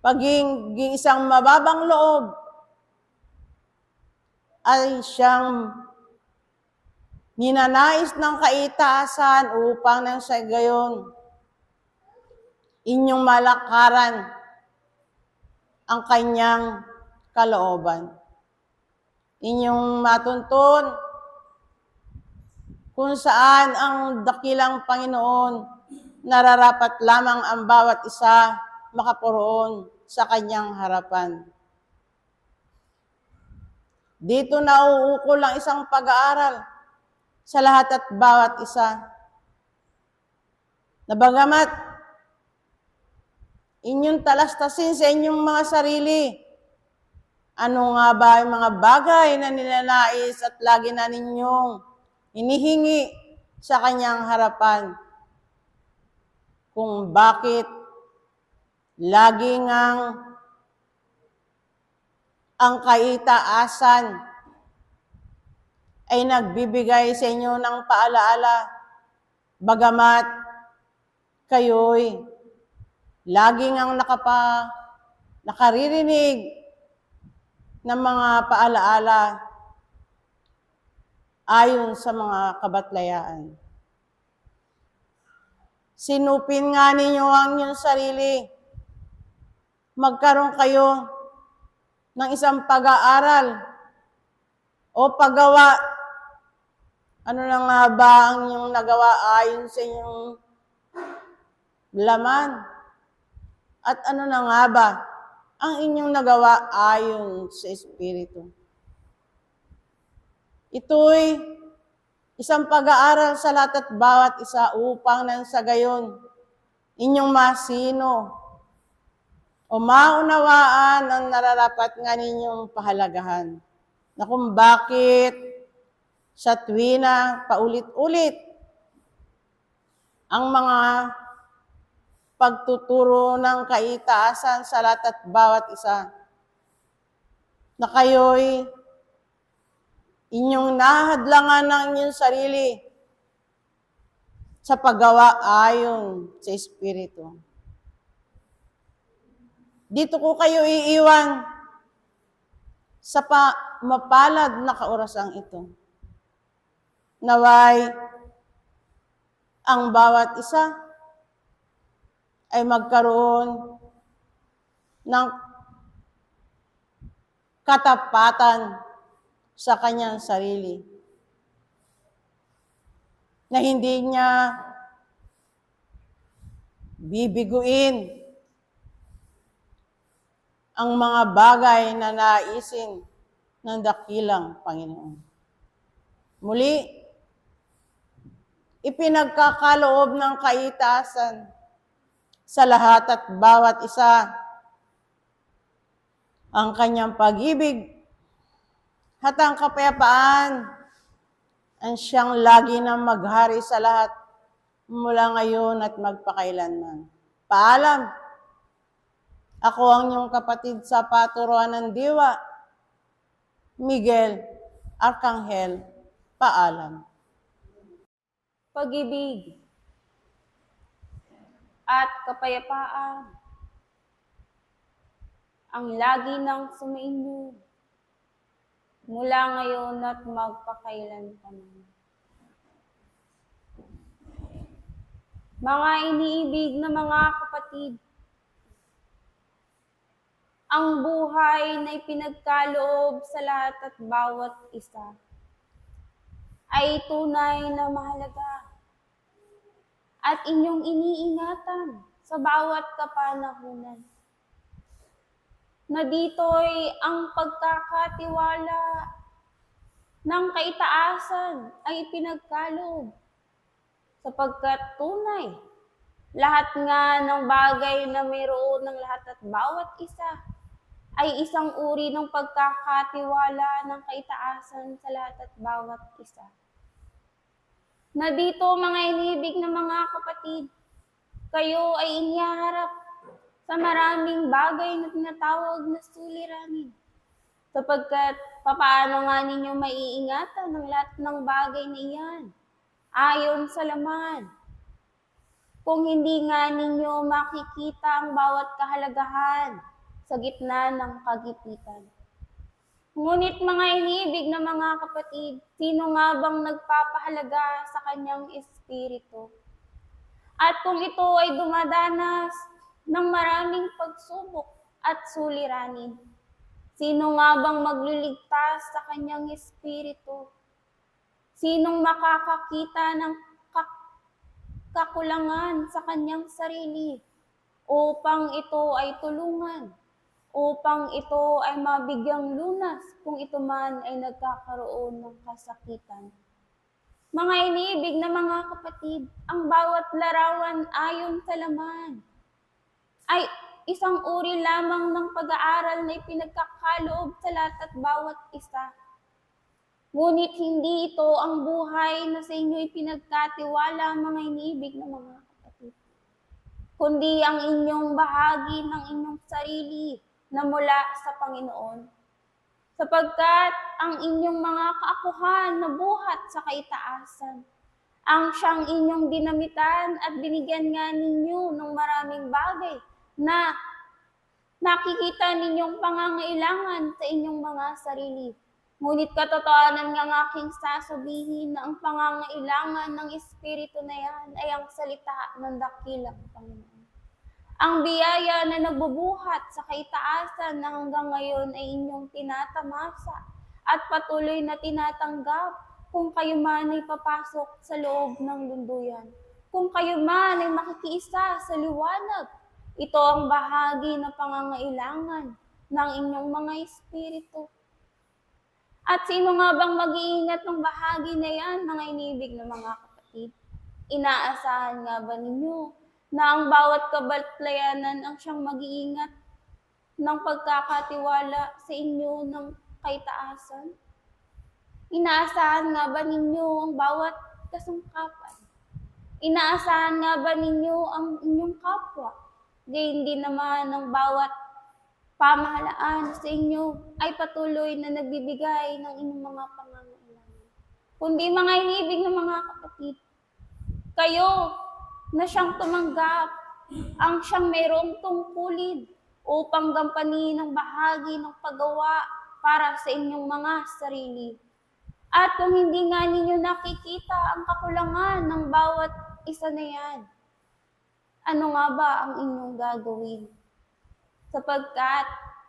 pagiging isang mababang loob ay siyang ninanais ng kaitaasan upang nang sa gayon inyong malakaran ang kanyang kalooban. Inyong matuntun kung saan ang dakilang Panginoon nararapat lamang ang bawat isa makaporoon sa kanyang harapan. Dito nauukol ang isang pag-aaral sa lahat at bawat isa. Na bagamat inyong talastasin sa inyong mga sarili, ano nga ba yung mga bagay na nilalais at lagi na ninyong hinihingi sa kanyang harapan? Kung bakit lagi ngang ang kaitaasan ay nagbibigay sa inyo ng paalaala, bagamat kayo'y lagi ngang nakaririnig ng mga paalaala ayon sa mga kabatlayaan. Sinupin nga ninyo ang inyong sarili. Magkaroon kayo ng isang pag-aaral o paggawa. Ano na nga ba ang inyong nagawa ayon sa inyong laman? At ano na nga ba ang inyong nagawa ayon sa Espiritu? Ito'y isang pag-aaral sa lahat at bawat isa upang nang sa gayon inyong masino o maunawaan ang nararapat nga ninyong pahalagahan na kung bakit sa tuwina paulit-ulit ang mga pagtuturo ng kaitaasan sa lahat at bawat isa na kayo'y inyong nahadlangan ng inyong sarili sa paggawa ayon sa Espiritu. Dito ko kayo iiwan sa mapalad na kaorasang ito. Naway ang bawat isa ay magkaroon ng katapatan sa kanyang sarili. Na hindi niya bibiguin ang mga bagay na naisin ng dakilang Panginoon. Muli, ipinagkakaloob ng kaitaasan sa lahat at bawat isa ang kanyang pag-ibig at ang kapayapaan ang siyang lagi na maghari sa lahat mula ngayon at magpakailanman. Paalam. Ako ang iyong kapatid sa paturuan ng diwa, Miguel Arcangel. Paalam. Pag-ibig at kapayapaan ang lagi nang sumainyo mula ngayon at magpakailanman. Mga iniibig na mga kapatid, ang buhay na ipinagkaloob sa lahat at bawat isa ay tunay na mahalaga at inyong iniingatan sa bawat kapanahunan. Na dito'y ang pagkakatiwala ng kaitaasan ay ipinagkaloob sapagkat tunay lahat nga ng bagay na mayroon ng lahat at bawat isa ay isang uri ng pagkakatiwala ng kaitaasan sa lahat at bawat isa. Na dito mga inibig na mga kapatid, kayo ay iniharap sa maraming bagay na tinatawag na suliranin. Sapagkat papaano nga ninyo maiingatan ang lahat ng bagay na iyan ayon sa laman. Kung hindi nga ninyo makikita ang bawat kahalagahan sa gitna ng kagipitan. Ngunit mga iniibig na mga kapatid, sino nga bang nagpapahalaga sa kanyang espiritu? At kung ito ay dumadanas ng maraming pagsubok at suliranin, sino nga bang magliligtas sa kanyang espiritu? Sinong makakakita ng kakulangan sa kanyang sarili upang ito ay tulungan? Upang ito ay mabigyang lunas kung ito man ay nagkakaroon ng kasakitan. Mga iniibig na mga kapatid, ang bawat larawan ayon sa laman ay isang uri lamang ng pag-aaral na ipinagkakaloob sa lahat at bawat isa. Ngunit hindi ito ang buhay na sa inyo ipinagkatiwala, mga iniibig na mga kapatid, kundi ang inyong bahagi ng inyong sarili na mula sa Panginoon. Sapagkat ang inyong mga kaakuhan na buhat sa kaitaasan, ang siyang inyong dinamitan at binigyan nga ninyo ng maraming bagay na nakikita ninyong pangangailangan sa inyong mga sarili. Ngunit katotohanan nga aking sasabihin na ang pangangailangan ng Espiritu na yan ay ang salita ng dakilang Panginoon. Ang biyaya na nagbubuhat sa kaitaasan na hanggang ngayon ay inyong tinatamasa at patuloy na tinatanggap kung kayo man ay papasok sa loob ng lunduyan. Kung kayo man ay makikiisa sa liwanag, ito ang bahagi na pangangailangan ng inyong mga espiritu. At sino nga bang mag-iingat ng bahagi na yan, mga inibig na mga kapatid? Inaasahan nga ba ninyo na ang bawat kabatlayanan ang siyang mag-iingat ng pagkakatiwala sa inyo ng kaitaasan? Inaasahan nga ba ninyo ang bawat kasangkapan? Inaasahan nga ba ninyo ang inyong kapwa? Gayon din naman ang bawat pamahalaan sa inyo ay patuloy na nagbibigay ng inyong mga pangangailangan. Kundi mga inibig ng mga kapatid, kayo na siyang tumanggap, ang siyang mayroong tungkulin upang gampanin ang bahagi ng paggawa para sa inyong mga sarili. At kung hindi nga ninyo nakikita ang kakulangan ng bawat isa na yan, ano nga ba ang inyong gagawin? Sapagkat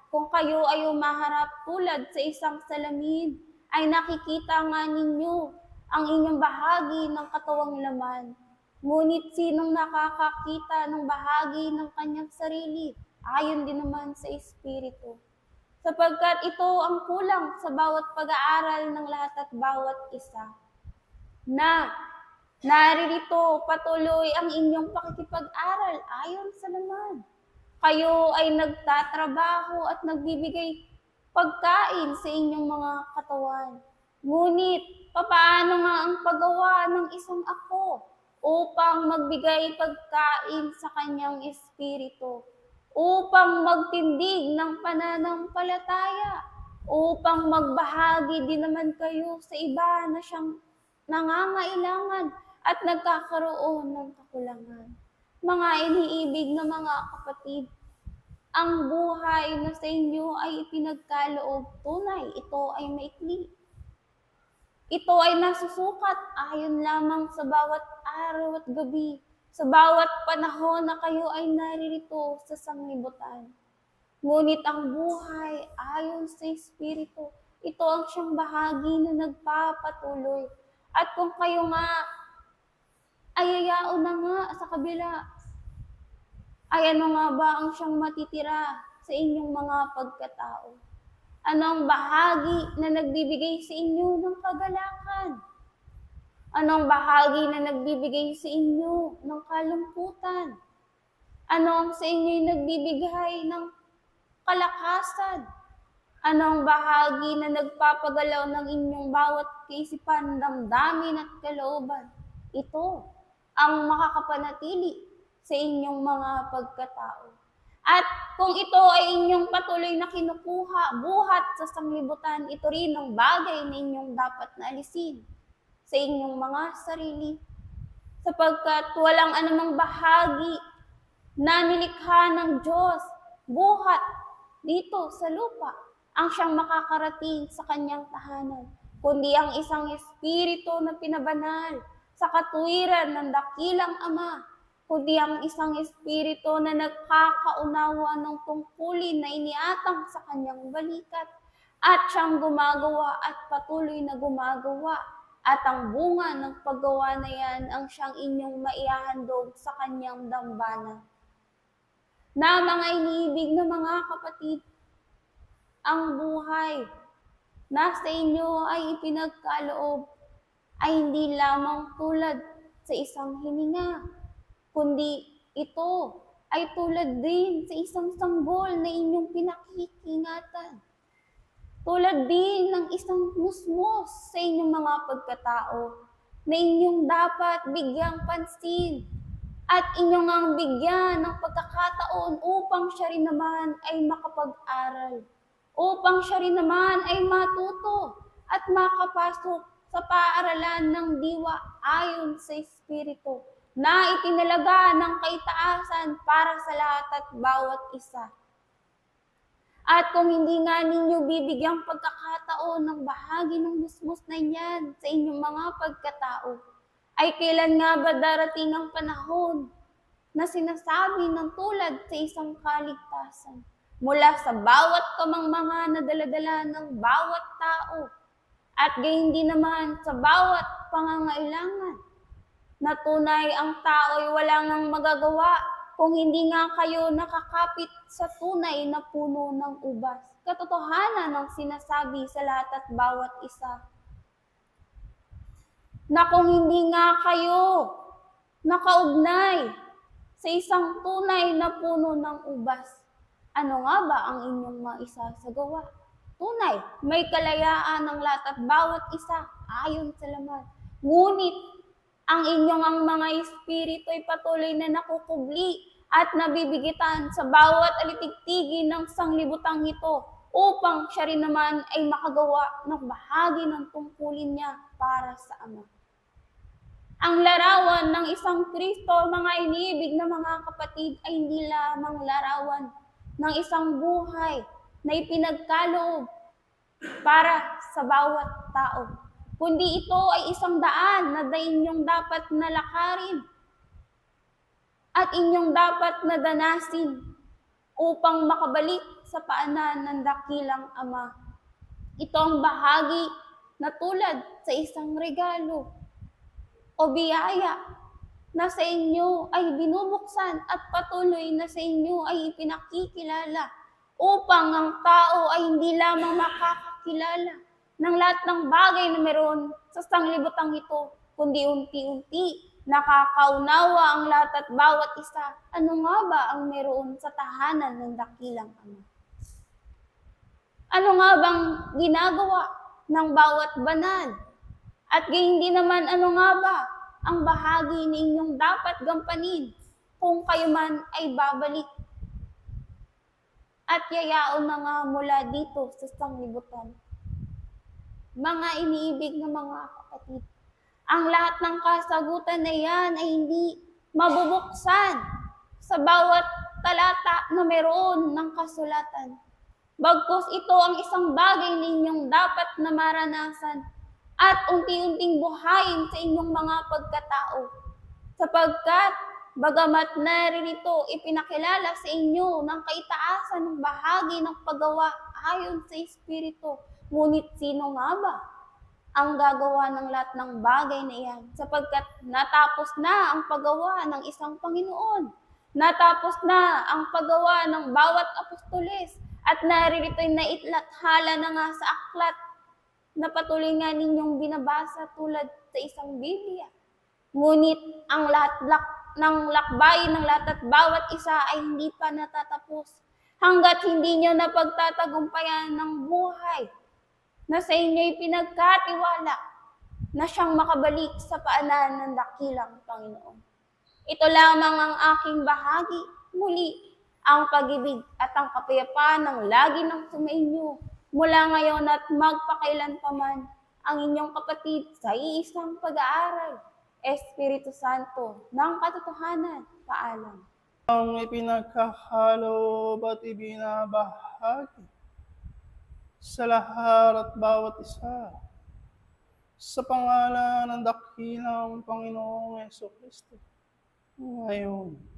kung kayo ay umaharap tulad sa isang salamin, ay nakikita nga ninyo ang inyong bahagi ng katawang laman. Ngunit sinong nakakakita ng bahagi ng kanyang sarili ayon din naman sa Espiritu. Sapagkat ito ang kulang sa bawat pag-aaral ng lahat at bawat isa, na naririto patuloy ang inyong pakikipag-aral ayon sa laman. Kayo ay nagtatrabaho at nagbibigay pagkain sa inyong mga katawan. Ngunit, papaano nga ang paggawa ng isang ako upang magbigay pagkain sa kanyang espiritu, upang magtindig ng pananampalataya, upang magbahagi din naman kayo sa iba na siyang nangangailangan at nagkakaroon ng kakulangan. Mga iniibig na mga kapatid, ang buhay na sa inyo ay ipinagkaloob tunay, ito ay maikli. Ito ay nasusukat ayon lamang sa bawat araw at gabi, sa bawat panahon na kayo ay naririto sa sanglibutan. Ngunit ang buhay ayon sa Espiritu, ito ang siyang bahagi na nagpapatuloy. At kung kayo nga ay ayaon na nga sa kabila, ay ano nga ba ang siyang matitira sa inyong mga pagkatao? Anong bahagi na nagbibigay sa inyo ng kagalakan? Anong bahagi na nagbibigay sa inyo ng kalungkutan? Anong sa inyo nagbibigay ng kalakasan? Anong bahagi na nagpapagalaw ng inyong bawat kaisipan, damdamin at kalooban? Ito ang makakapanatili sa inyong mga pagkatao. At kung ito ay inyong patuloy na kinukuha, buhat sa sanglibutan, ito rin ang bagay na inyong dapat na alisin sa inyong mga sarili. Sapagkat walang anumang bahagi na nilikha ng Diyos, buhat dito sa lupa, ang siyang makakarating sa kanyang tahanan, kundi ang isang espiritu na pinabanal sa katuwiran ng dakilang Ama, kundi ang isang espiritu na nagkakaunawa ng tungkulin na iniatang sa kanyang balikat at siyang gumagawa at patuloy na gumagawa. At ang bunga ng paggawa na yan ang siyang inyong maihahandog sa kanyang dambana. Na mga iniibig na mga kapatid, ang buhay na sa inyo ay ipinagkaloob ay hindi lamang tulad sa isang hininga, kundi ito ay tulad din sa isang sanggol na inyong pinakikingatan. Tulad din ng isang musmos sa inyong mga pagkatao na inyong dapat bigyang pansin at inyong ang bigyan ng pagkakataon upang siya rin naman ay makapag-aral, upang siya rin naman ay matuto at makapasok sa paaralan ng diwa ayon sa Espiritu na itinalaga ng kaitaasan para sa lahat at bawat isa. At kung hindi nga ninyo bibigyang pagkakataon ng bahagi ng musmus na yan sa inyong mga pagkatao, ay kailan nga ba darating ang panahon na sinasabi ng tulad sa isang kaligtasan mula sa bawat kamangmanga na daladala ng bawat tao at gayon din naman sa bawat pangangailangan na tunay ang tao ay wala ngang magagawa kung hindi nga kayo nakakapit sa tunay na puno ng ubas. Katotohanan ng sinasabi sa lahat at bawat isa. Na kung hindi nga kayo nakaugnay sa isang tunay na puno ng ubas, ano nga ba ang inyong maisasagawa? Tunay, may kalayaan ng lahat at bawat isa ayon sa laman. Ngunit, ang inyong ang mga espiritu ay patuloy na nakukubli at nabibigitan sa bawat alitigtigin ng sanglibutang ito upang siya rin naman ay makagawa ng bahagi ng tungkulin niya para sa Ama. Ang larawan ng isang Kristo, mga iniibig na mga kapatid, ay hindi lamang larawan ng isang buhay na ipinagkaloob para sa bawat tao, kundi ito ay isang daan na inyong dapat nalakarin at inyong dapat na danasin upang makabalik sa paanan ng dakilang Ama. Ito ang bahagi na tulad sa isang regalo o biyaya na sa inyo ay binubuksan at patuloy na sa inyo ay ipinakikilala upang ang tao ay hindi lamang makakakilala ng lahat ng bagay na meron sa sanglibutang ito, kundi unti-unti nakakaunawa ang lahat at bawat isa. Ano nga ba ang meron sa tahanan ng dakilang Ama? Ano nga bang ginagawa ng bawat banal? At gayon din naman, ano nga ba ang bahagi ninyong dapat gampanin kung kayo man ay babalik at yayaon na nga mula dito sa sanglibutan? Mga iniibig na mga kapatid, ang lahat ng kasagutan na yan ay hindi mabubuksan sa bawat talata na meron ng kasulatan. Bagkus ito ang isang bagay ninyong dapat na maranasan at unti-unting buhayin sa inyong mga pagkatao. Sapagkat bagamat naririto ipinakilala sa inyo ng kaitaasan ng bahagi ng paggawa ayon sa Espiritu, ngunit sino nga ba ang gagawa ng lahat ng bagay na iyan? Sapagkat natapos na ang paggawa ng isang Panginoon. Natapos na ang paggawa ng bawat apostoles at naririto'y naitlathala na nga sa aklat na patuloy nga ninyong binabasa tulad sa isang Biblia. Ngunit ang lahat ng lakbay ng lahat at bawat isa ay hindi pa natatapos hanggat hindi nyo napagtatagumpayan ng buhay na sa inyo'y pinagkatiwala na siyang makabalik sa paanan ng dakilang Panginoon. Ito lamang ang aking bahagi. Muli, ang pag-ibig at ang kapayapaan ng lagi ng sumainyo mula ngayon at magpakailanpaman ang inyong kapatid sa iisang pag-aaral, Espiritu Santo, ng katotohanan. Paalam. Ang ipinagkakalob at ibinabahagi sa lahat at bawat isa sa pangalan ng dakilang Panginoong Jesucristo, ngayon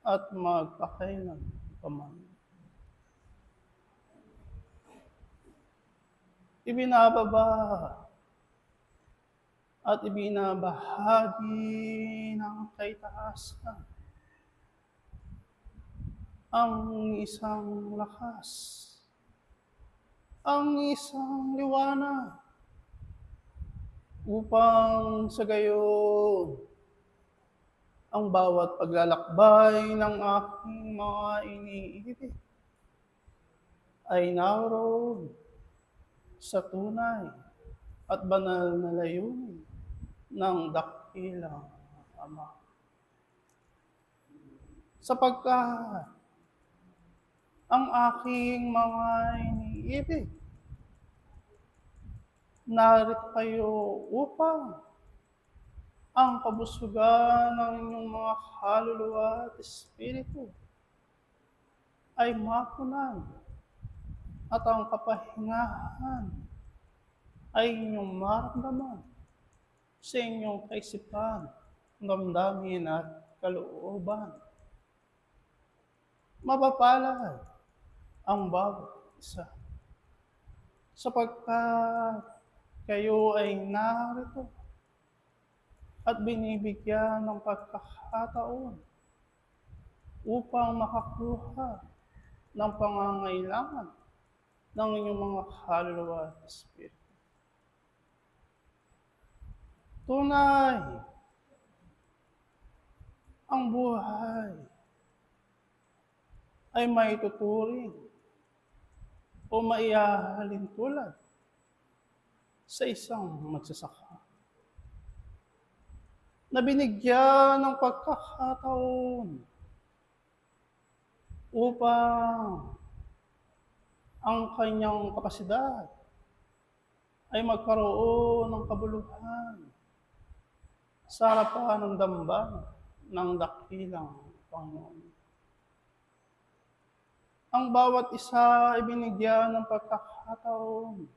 at magpakailanpaman. Ibinababa at ibinabahagi ng kaitaasan ang isang lakas, ang isang liwanag, upang sa gayon ang bawat paglalakbay ng aking mga iniibig ay naroon sa tunay at banal na layunin ng dakilang Ama. Sapagkat ang aking mga iniibig, narito kayo upang ang kabusugan ng inyong mga kaluluwa at espiritu ay mapunan at ang kapahingahan ay inyong maramdaman sa inyong kaisipan, damdamin at kalooban. Mapapalad ang bawat isa sapagkat kayo ay narito at binibigyan ng pagkakataon upang makakuha ng pangangailangan ng inyong mga kaluluwa at espiritu. Tunay, ang buhay ay maituturing o maihahalin tulad sa isang magsasaka na binigyan ng pagkakataon upang ang kanyang kapasidad ay magkaroon ng kabuluhan sa harapan ng dambana ng dakilang Panginoon. Ang bawat isa ay binigyan ng pagkakataon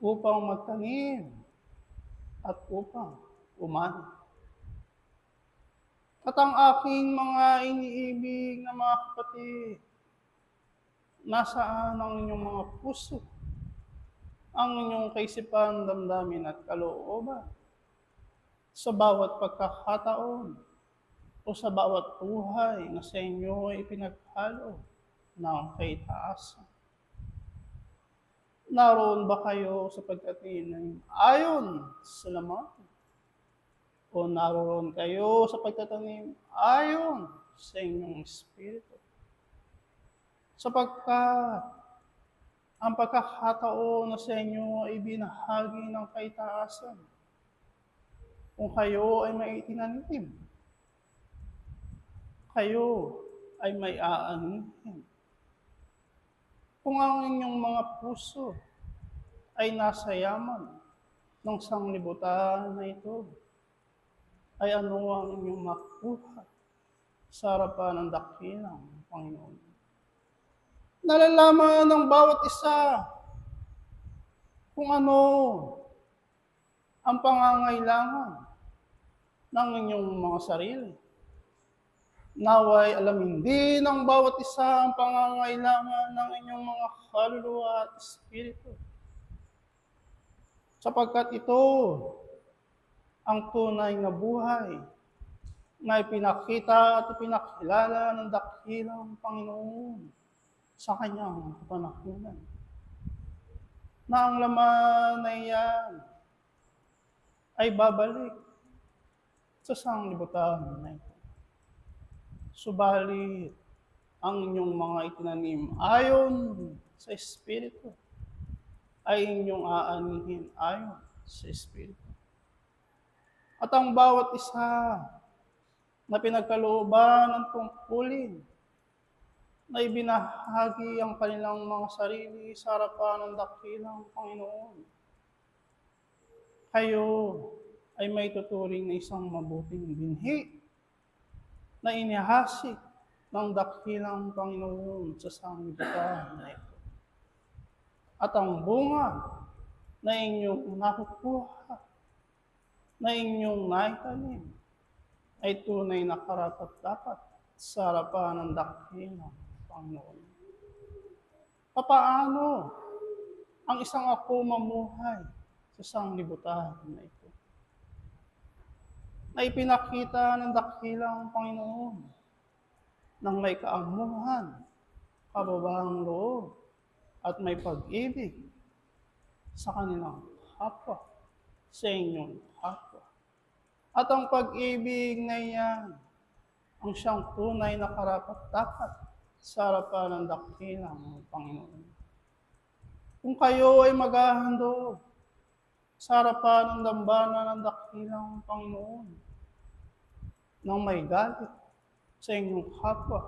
upang magtanim at upang umani. At ang aking mga iniibig na mga kapatid, nasaan ang inyong mga puso, ang inyong kaisipan, damdamin at kalooban sa bawat pagkakataon o sa bawat buhay na sa inyo ay ipinaghalo ng kaitaasan. Naroon ba kayo sa pagtatanim ayon sa laman? O naroon kayo sa pagtatanim ayon sa inyong espiritu? Sapagkat ang pagkakataon na sa inyo ay binahagi ng kaitaasan. Kung kayo ay may itinanim, kayo ay may aanihin. Kung ang inyong mga puso ay nasa yaman ng sanglibutan na ito, ay ano ang inyong makuha sa harapan ng dakilang Panginoon. Nalalaman ng bawat isa kung ano ang pangangailangan ng inyong mga sarili. Naway alamin din ng bawat isa ang pangangailangan ng inyong mga kaluluwa at espiritu. Sapagkat ito ang tunay na buhay na ipinakita at ipinakilala ng dakilang Panginoon sa kanyang kapanahunan. Na ang laman na iyan ay babalik sa sanglibutan na ito. Subalit, ang inyong mga itinanim ayon sa Espiritu ay inyong aanihin ayon sa Espiritu. At ang bawat isa na pinagkalooban ng tungkulin na ibinahagi ang kanilang mga sarili sa harapan ng dakilang Panginoon, kayo ay may tuturing na isang mabuting binhi na inihasik ng dakilang Panginoon sa sanglibutan na ito. At ang bunga na inyong nakukuha, na inyong naitanim, ay tunay na karapat-dapat sa harapan ng dakilang Panginoon. Papaano ang isang ako mamuhay sa sanglibutan na ito? Na ipinakita ng dakilang Panginoon ng may kaamuhan, kababahang loob, at may pag-ibig sa kanilang kapwa, sa inyong kapwa. At ang pag-ibig na iyan ang siyang tunay na karapat-dapat sa harapan ng dakilang Panginoon. Kung kayo ay maghahandog sa harapan ng dambana ng dakilang Panginoon, nang may galit sa inyong kapwa,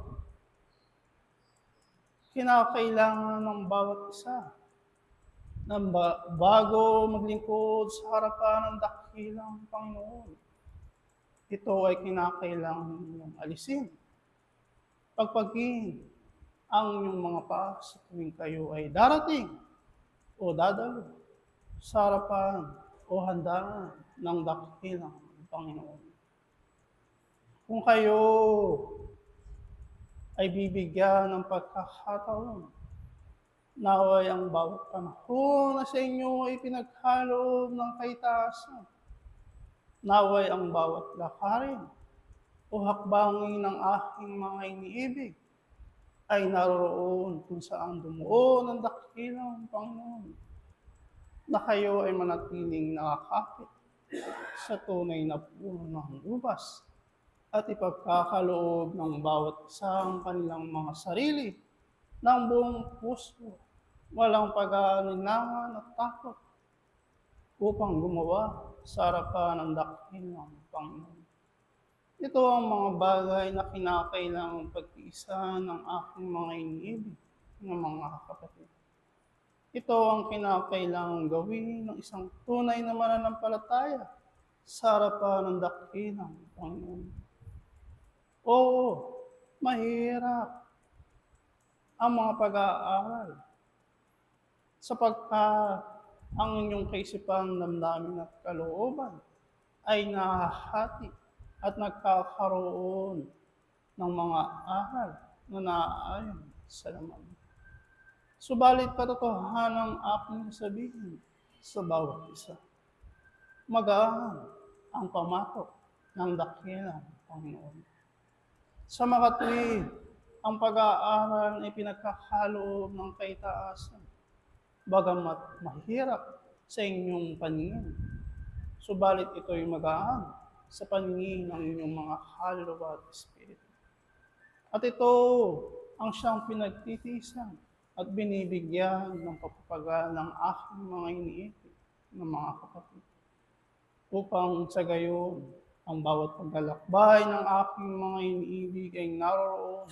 kinakailangan ng bawat isa na bago maglingkod sa harapan ng dakilang Panginoon, ito ay kinakailangan ninyong alisin. Pagpagin ang inyong mga paa sa tuwing kayo ay darating o dadalo sa harapan o handaan ng dakilang Panginoon. Kung kayo ay bibigyan ng pagkakataon, naway ang bawat panahon na sa inyo ay pinagkaloob ng kaitaasan. Naway ang bawat lakarin o hakbangin ng aking mga iniibig ay naroroon kung saan dumuon ang dakilang Panginoon, na kayo ay manatiling nakakapit sa tunay na puno ng ubas at ipagkakaloob ng bawat isang kanilang mga sarili ng buong puso, walang pag-aalinlangan at takot, upang gumawa sa harapan ng dakilang Panginoon. Ito ang mga bagay na kinakailangang pagtiisan ng aking mga iniibig ng mga kapatid. Ito ang kinakailangang gawin ng isang tunay na mananampalataya sa harapan ng dakilang Panginoon. Oo, mahirap ang mga pag-aaral sapagkat ang inyong kaisipan, damdamin at kalooban ay nahahati at nagkakaroon ng mga aral na naaayon sa laman. Subalit katotohanan ang aking sabihin sa bawat isa. Magaan ang pamatok ng dakilang Panginoon. Sa makatuwid, ang pag-aaral ay pinagkakaloob ng kaitaasan, bagamat mahirap sa inyong paningin. Subalit ito'y magaan sa paningin ng inyong mga kaluluwa at espiritu. At ito ang siyang pinagtitiisan at binibigyan ng pagpapagal ng aking mga iniibig ng mga kapatid. Upang sa gayon, ang bawat paglalakbay ng aking mga iniibig ay naroroon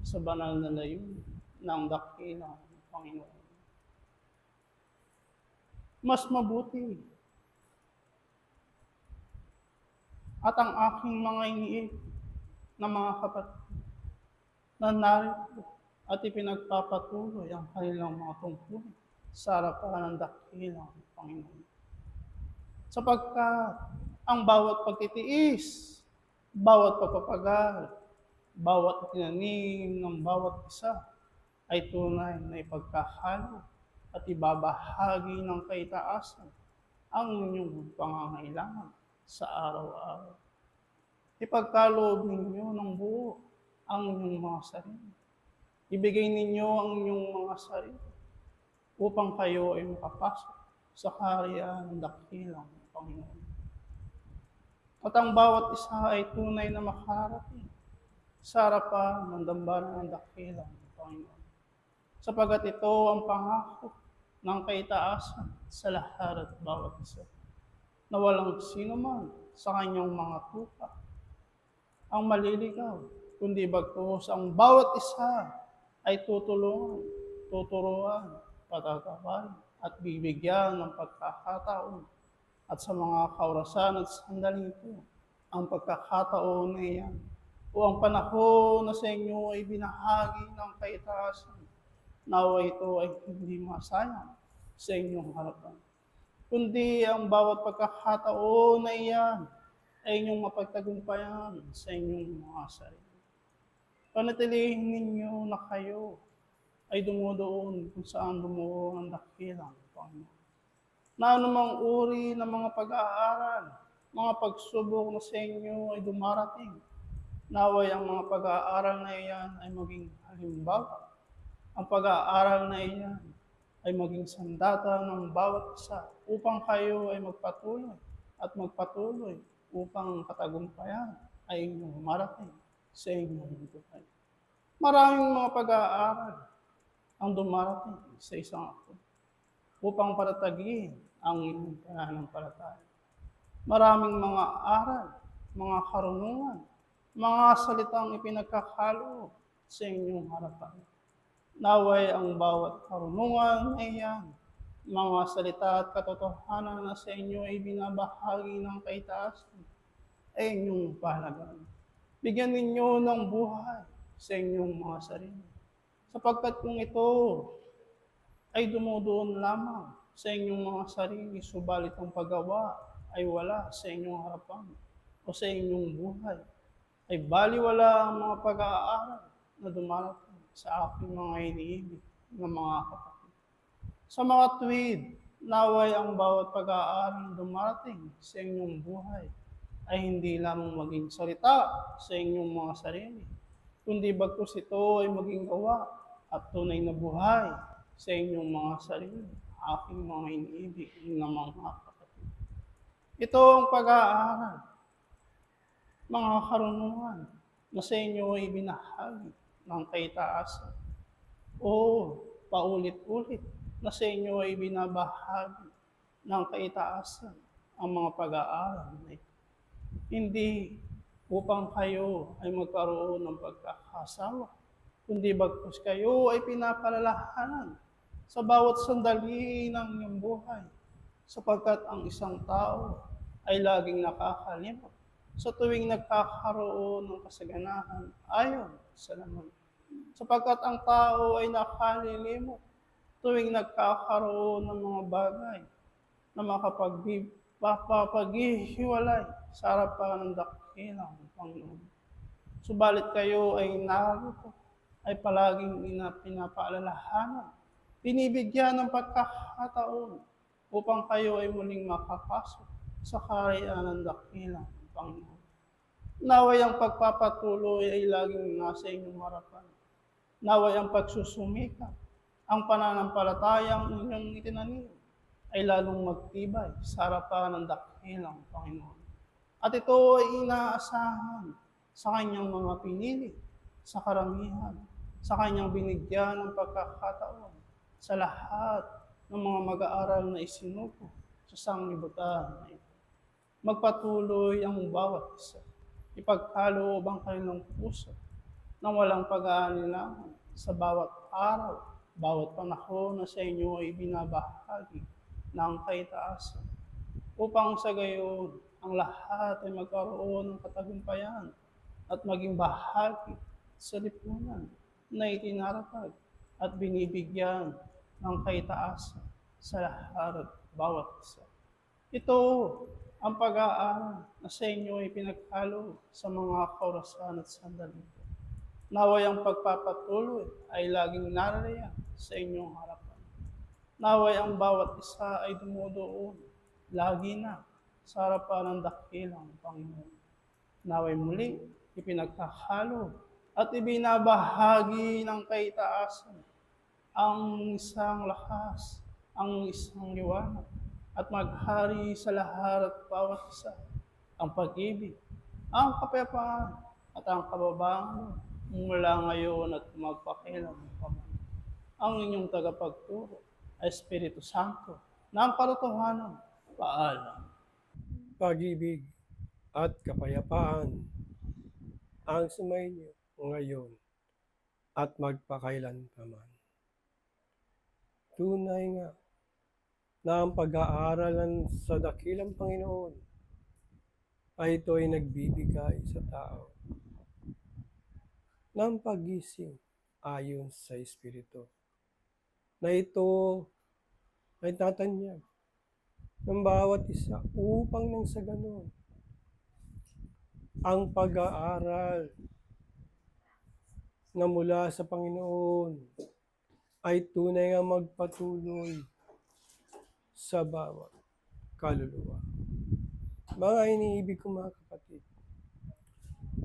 sa banal na layunin ng dakilang Panginoon. Mas mabuti at ang aking mga iniibig na mga kapatid na narito at ipinagpapatuloy ang kanilang mga tungkulin sa harapan ng dakilang Panginoon. Sapagkat ang bawat pagtitiis, bawat pagpapagal, bawat tinanim ng bawat isa ay tunay na ipagkahalo at ibabahagi ng kaitaasan ang inyong pangangailangan sa araw-araw. Ipagkaloob ninyo ng buo ang inyong mga sarili. Ibigay ninyo ang inyong mga sarili upang kayo ay makapasok sa kaharian ng dakilang Panginoon. At ang bawat isa ay tunay na makarating sa harapan ng dambana ng dakilang Panginoon. Sapagat ito ang pangako ng kaitaasan sa lahat at bawat isa, na walang sino man sa kanyang mga tupa ang maliligaw, kundi bagkus ang bawat isa ay tutulungan, tuturuan, patatawarin, at bibigyan ng pagkakataon. At sa mga kaorasan at sandaling ito, ang pagkakataon na iyan, o ang panahon na sa inyo ay binahagi ng kaitaasan, nawa ito ay hindi masayang sa inyong harapan. Kundi ang bawat pagkakataon na iyan ay inyong mapagtagumpayan sa inyong mga sarili. Panatilihin ninyo na kayo ay dumudoon kung saan dumuon ang dakilang Panginoon. Na anumang uri ng mga pag-aaral, mga pagsubok na sa inyo ay dumarating, naway ang mga pag-aaral na iyan ay maging halimbawa. Ang pag-aaral na iyan ay maging sandata ng bawat isa upang kayo ay magpatuloy upang katagumpayan ay inyong marating sa inyong buhay. Maraming mga pag-aaral ang dumarating sa isang ako upang patatagin ang inyong pananampalataya. Maraming mga aral, mga karunungan, mga salitang ipinagkakaloob sa inyong harapan. Naway ang bawat karunungan na iyan, mga salita at katotohanan na sa inyo ay binabahagi ng kaitaasan, ay inyong pahalagan. Bigyan ninyo ng buhay sa inyong mga sarili. Sapagkat kung ito ay dumudoon lamang sa inyong mga sarili, subalit ang paggawa ay wala sa inyong harapan o sa inyong buhay, ay baliwala ang mga pag-aaral na dumarating sa aking mga iniibig ng mga kapatid. Sa mga tuwid, naway ang bawat pag-aaral na dumarating sa inyong buhay ay hindi lamang maging salita sa inyong mga sarili, kundi bagkus ito ay maging gawa at tunay na buhay sa inyong mga sarili, aking mga iniibig ng mga kapatid. Ito ang pag-aaral, mga karunungan na sa inyo ay binahagi ng kaitaasan o paulit-ulit na sa inyo ay binabahagi ng kaitaasan ang mga pag-aaral na ito. Hindi upang kayo ay magkaroon ng pagkakasawa, kundi bagkus kayo ay pinapalalahanan sa bawat sandali ng inyong buhay, sapagkat ang isang tao ay laging nakakalimot sa tuwing nagkakaroon ng kasaganahan ayon sa laman. Sapagkat ang tao ay nakalilimot tuwing nagkakaroon ng mga bagay na makapaghihiwalay sa harapan ng dakilang Panginoon. Subalit kayo ay narito, ay palaging pinapaalalahanan, binibigyan ng pagkakataon upang kayo ay muling makapasok sa kaharian ng dakilang Panginoon. Naway ang pagpapatuloy ay laging nasa inyong harapan. Naway ang pagsusumikap, ang pananampalatayang inyong itinanim ay lalong magtibay sa harapan ng dakilang Panginoon. At ito ay inaasahan sa kanyang mga pinili, sa karamihan, sa kanyang binigyan ng pagkakataon sa lahat ng mga mag-aaral na isinuko sa sanglibutan na ito. Magpatuloy ang bawat isa. Ipagkaloob ang kanilang puso nang walang pag-aalinlangan sa bawat araw, bawat panahon na sa inyo ay binabahagi ng kaitaasan, upang sa gayon ang lahat ay magkaroon ng katagumpayan at maging bahagi sa lipunan na itinatag at binibigyan ng kaitaasan sa lahat at bawat isa. Ito ang pag-aaral na sa inyo ay pinaghalo sa mga kaorasan at sandali. Naway ang pagpapatuloy ay laging narariyan sa inyong harapan. Naway ang bawat isa ay dumudoon lagi na sa harapan ng dakilang Panginoon. Naway muli ipinagkahalo at ibinabahagi ng kaitaasan ang isang lakas, ang isang liwanag, at maghari sa lahat at bawat isa ang pag-ibig, ang kapayapaan, at ang kababangan mula ngayon at magpakilanman. Ang inyong tagapagturo ay Espiritu Santo ng katotohanan. Paalam. Pag-ibig at kapayapaan ang sumainyo ngayon at magpakailanman. Tunay nga na ang pag-aaralan sa dakilang Panginoon ay ito ay nagbibigay sa tao ng pag-gising ayon sa Espiritu, na ito ay tatanyag ng bawat isa upang nang sa ganon ang pag-aaral na mula sa Panginoon ay tunay nga magpatuloy sa bawat kaluluwa. Mga iniibig kong mga kapatid,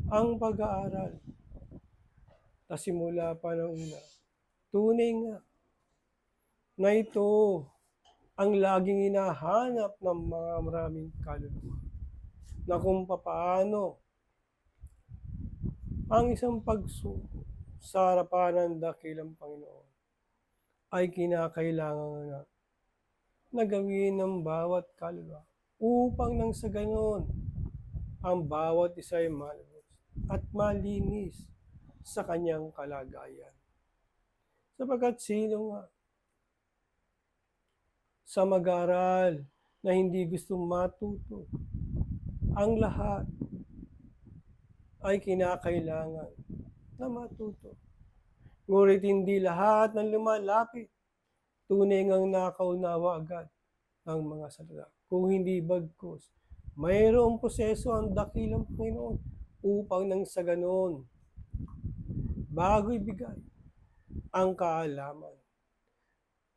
ang pag-aaral na simula pa ng una, tunay nga na ito ang laging hinahanap ng mga maraming kaluluwa, na kung papaano ang isang pagsuko sa harapan ng dakilang Panginoon ay kinakailangan na gawin ng bawat kaluluwa upang nang sa ganon ang bawat isa ay malubos at malinis sa kanyang kalagayan. Sapagkat sino nga sa mag-aral na hindi gusto matuto, ang lahat ay kinakailangan na matuto. Ngunit hindi lahat ng lumalapit tunay ngang nakaunawa agad ang mga salita. Kung hindi bagkus, mayroong proseso ang dakilang Panginoon upang nang sa ganon, bago ibigay ang kaalaman,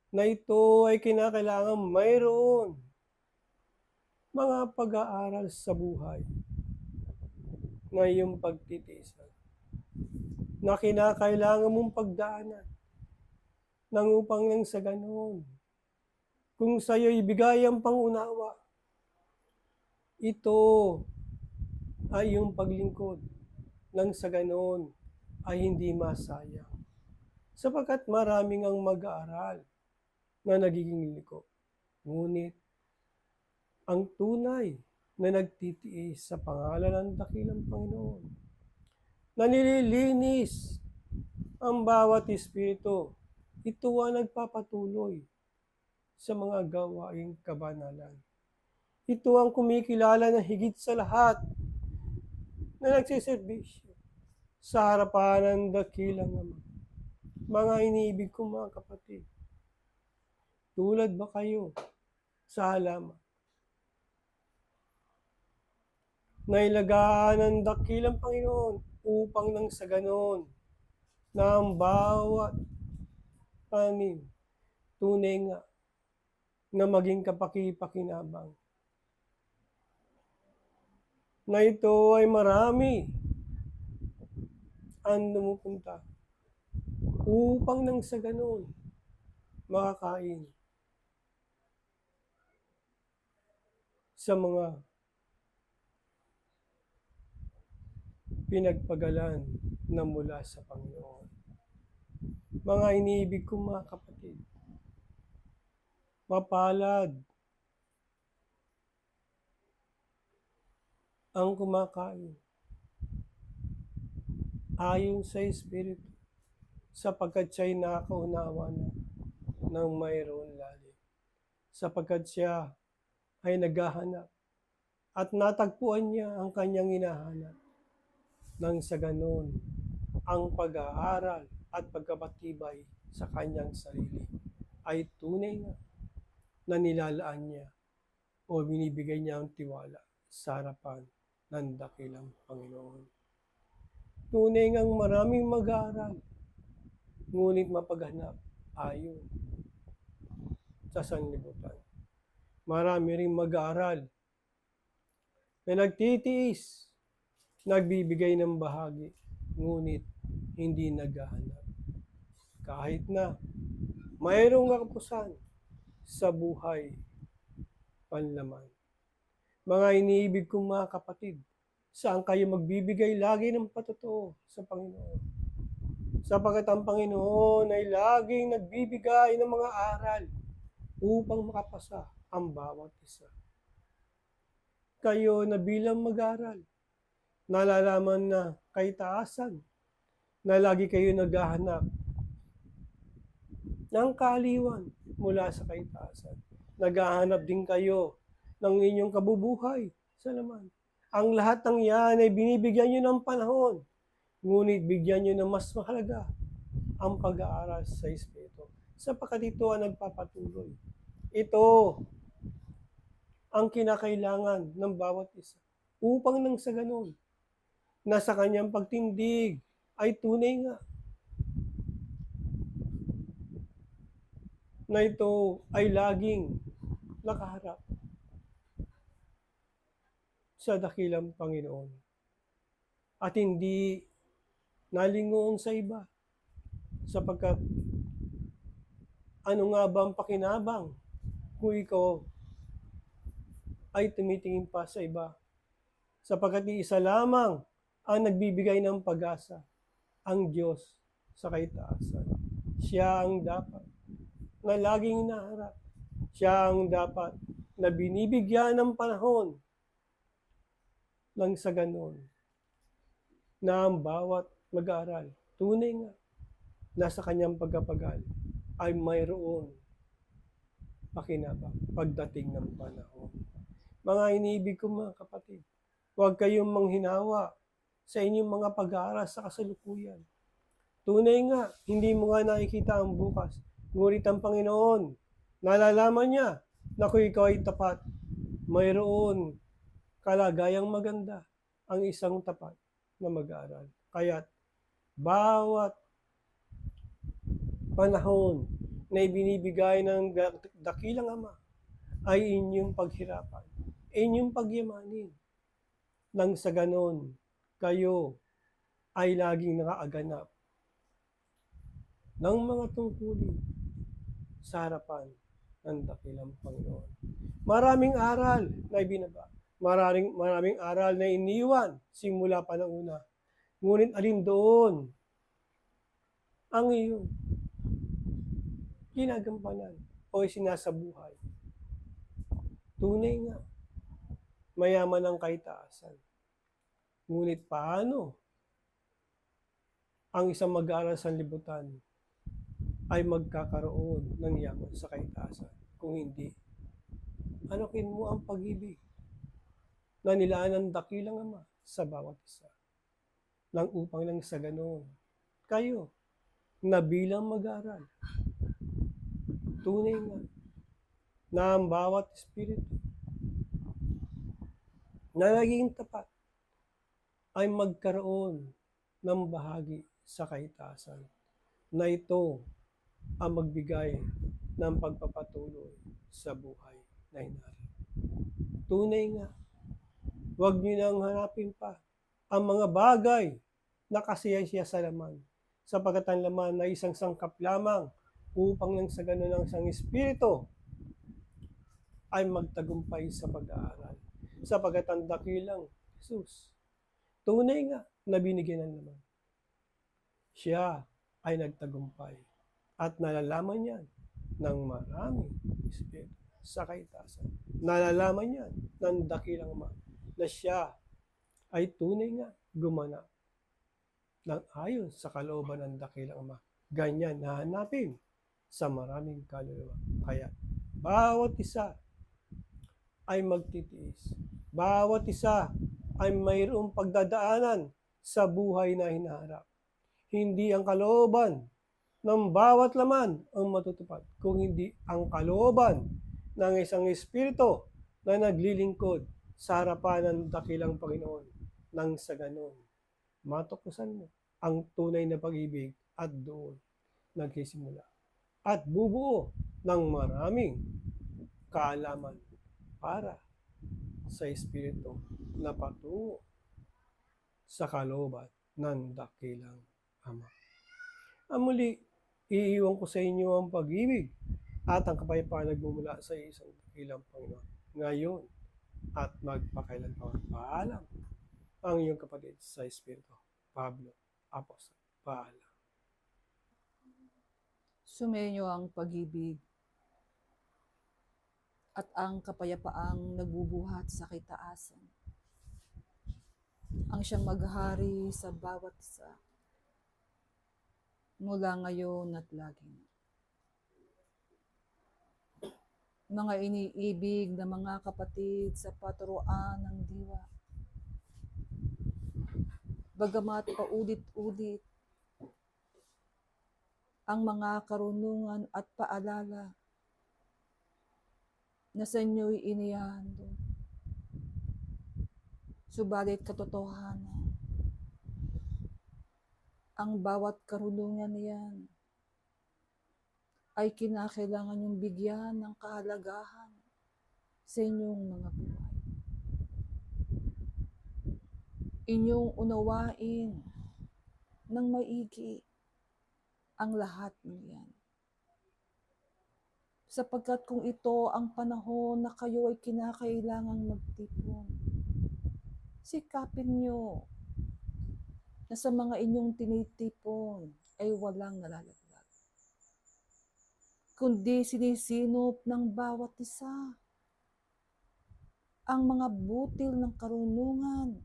na ito ay kinakailangan mayroon mga pag-aaral sa buhay na iyong pagtitiisan, na kinakailangan mong pagdaanan nang upang nang sa ganon, kung sa iyo ibigay ang pangunawa, ito ay iyong paglingkod nang sa ganon ay hindi masayang. Sapagkat maraming ang mag-aaral na nagiging liko. Ngunit ang tunay na nagtitiis sa pangalan ng dakilang Panginoon, na nililinis ang bawat espiritu, ito ang nagpapatuloy sa mga gawaing kabanalan. Ito ang kumikilala na higit sa lahat na nagsiservisyo sa harapan ng dakilang Ama. Mga iniibig kong mga kapatid, tulad ba kayo sa halaman na ilagaan ng dakilang Panginoon upang nang sa ganon na ang bawat tanim tunay nga na maging kapaki-pakinabang na ito ay marami ang lumupunta upang nang sa ganon makakain sa mga pinagpagalan na mula sa Panginoon. Mga iniibig kong mga kapatid, mapalad ang kumakain ayon sa Espiritu sapagkat siya'y nakaunawa na ng mayroon lalim. Sapagkat siya ay naghahanap at natagpuan niya ang kanyang hinahanap. Nang sa ganon, ang pag-aaral at pagkapatibay sa kanyang sarili ay tunay na nilalaan niya o binibigay niya ang tiwala sa harapan ng dakilang Panginoon. Tunay ngang maraming mag-aaral, ngunit mapaghanap ayon sa sanlibutan. Marami ring mag-aaral na nagtitiis, nagbibigay ng bahagi, ngunit hindi naghahanap. Kahit na mayroong kapusan sa buhay panlaman. Mga iniibig kong mga kapatid, saan kayo magbibigay lagi ng patotoo sa Panginoon? Sapagkat ang Panginoon ay laging nagbibigay ng mga aral upang makapasa ang bawat isa. Kayo na bilang mag-aral, nalalaman na kay taasan, na lagi kayo naghahanap ng kaaliwan mula sa kaitaasan. Naghahanap din kayo ng inyong kabubuhay sa laman. Ang lahat ng yan ay binibigyan nyo ng panahon, ngunit bigyan nyo ng mas mahalaga ang pag-aaral sa Espiritu. Sapagkat ito ang nagpapatuloy. Ito ang kinakailangan ng bawat isa upang nang sa ganun, na sa kanyang pagtindig ay tunay nga na ito ay laging nakaharap sa dakilang Panginoon at hindi nalingon sa iba, sapagkat ano nga ba ang pakinabang kung ikaw ay tumitingin pa sa iba, sapagkat isa lamang ang nagbibigay ng pag-asa, ang Diyos sa kaitaasan. Siya ang dapat na laging hinaharap. Siya ang dapat na binibigyan ng panahon nang sa ganon na ang bawat mag-aaral, tunay nga na sa kanyang pagkapagal ay mayroon pakinabang pagdating ng panahon. Mga iniibig ko mga kapatid, huwag kayong manghinawa sa inyong mga pag-aaral sa kasalukuyan. Tunay nga, hindi mo nga nakikita ang bukas. Ngunit ang Panginoon, nalalaman niya na kung ikaw ay tapat, mayroon kalagayang maganda ang isang tapat na mag-aaral. Kaya't bawat panahon na ibinibigay ng dakilang Ama ay inyong paghirapan, inyong pagyamanin. Nang sa ganon, kayo ay laging nakaaganap ng mga tungkulin sa harapan ng dakilang Panginoon. Maraming aral na ibinaba. Maraming aral na iniwan simula pa ng una. Ngunit alin doon ang iyong ginagampanan o sinasabuhay? Tunay nga, mayaman ang kaitaasan. Ngunit paano ang isang mag-aaral sa libutan ay magkakaroon ng yaman sa kaitaasan kung hindi? Anokin mo ang pag-ibig na nilaan ng dakilang Ama sa bawat isa. Nang upang lang sa ganon, kayo na bilang mag-aaral, tunay nga na ang bawat espiritu na naging tapat ay magkaroon ng bahagi sa kaitaasan, na ito ang magbigay ng pagpapatuloy sa buhay na hinarap. Tunay nga Huwag niyo nang hanapin pa ang mga bagay na kasiyasiya sa laman, sapagkat ang laman ay isang sangkap lamang upang nang sa ganun ang isang espiritu ay magtagumpay sa pag-aaral. Sapagkat ang dakilang Jesus, tunay nga na binigyan ng laman. Siya ay nagtagumpay at nalalaman yan ng maraming espiritu sa kaitasan. Nalalaman yan ng dakilang Ama na siya ay tunay nga gumanap ng ayon sa kalooban ng dakilang Ama. Ganyan nahanapin sa maraming kaluluwa. Kaya bawat isa ay magtitiis. Bawat isa ay mayroong pagdadaanan sa buhay na hinaharap. Hindi ang kalooban ng bawat laman ang matutupad, kung hindi ang kalooban ng isang espiritu na naglilingkod sa harapan ng dakilang Panginoon. Nang sa ganon, matukusan mo ang tunay na pag-ibig at doon nagsisimula. At bubuo ng maraming kaalaman para sa espiritu na patungo sa kalooban ng dakilang Ama. Muli, iiwan ko sa inyo ang pag-ibig at ang kapayapaan nagmumula sa isang dakilang Panginoon. Ngayon at magpakailan pa. Paalam ang iyong kapatid sa Espiritu, Pablo, Apostol. Paalam. Sumainyo ang pag-ibig at ang kapayapaang nagbubuhat sa kitaasan. Ang siyang maghari sa bawat isa, mula ngayon at laging. Mga iniibig na mga kapatid sa paturuan ng diwa, bagamat paulit-ulit ang mga karunungan at paalala na sa inyo'y inihahandog. Subalit katotohanan, ang bawat karunungan niyan ay kinakailangan yung bigyan ng kahalagahan sa inyong mga buhay. Inyong unawain ng maigi ang lahat ng yan. Sapagkat kung ito ang panahon na kayo ay kinakailangang magtipon, sikapin nyo na sa mga inyong tinitipon ay walang nalalaglag, kundi sinisinop ng bawat isa ang mga butil ng karunungan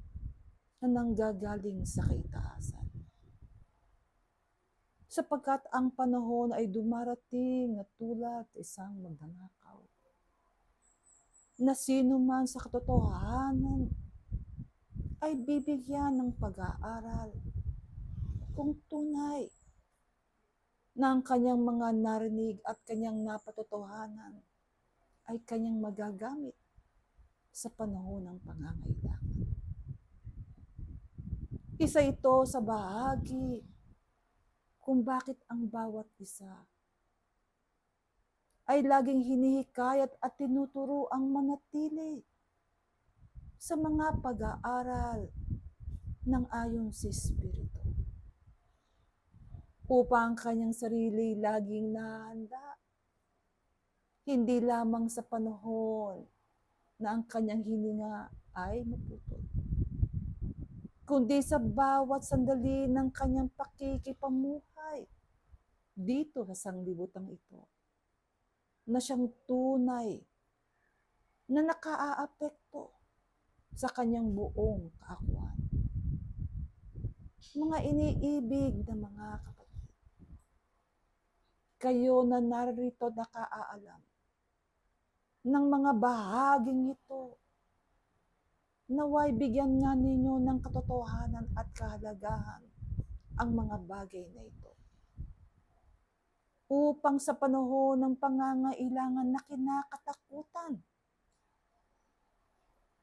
na nanggagaling sa kaitaasan. Sapagkat ang panahon ay dumarating na tulad isang magnanakaw, na sino man sa katotohanan ay bibigyan ng pag-aaral kung tunay na ang kanyang mga narinig at kanyang napatotohanan ay kanyang magagamit sa panahon ng pangangailangan. Isa ito sa bahagi kung bakit ang bawat isa ay laging hinihikayat at tinuturo ang manatili sa mga pag-aaral ng ayon sa Espiritu, upang kanyang sarili laging nahanda, hindi lamang sa panahon na ang kanyang hininga ay maputol, kundi sa bawat sandali ng kanyang pakikipamuhay dito sa sanglibutang ito, na siyang tunay na nakaaapekto sa kanyang buong kaakuan. Mga iniibig na mga kapatid, kayo na narito nakaalam ng mga bahaging ito, naway bigyan nga ninyo ng katotohanan at kahalagahan ang mga bagay na ito, upang sa panahon ng pangangailangan na kinakatakutan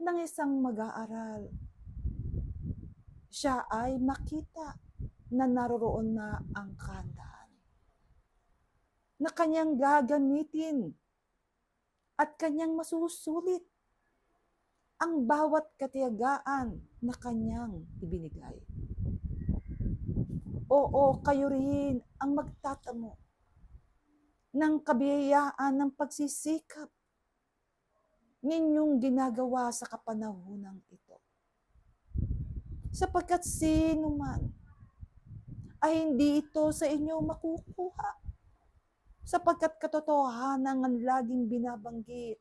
ng isang mag-aaral, siya ay makita na naroroon na ang kahandaan na kanyang gagamitin at kanyang masusulit ang bawat katiyagaan na kanyang ibinigay. Oo, kayo rin ang magtatamo ng kabiyayaan ng pagsisikap ninyong ginagawa sa kapanahunang ito. Sapagkat sino man ay hindi ito sa inyo makukuha. Sapagkat katotohanan ang laging binabanggit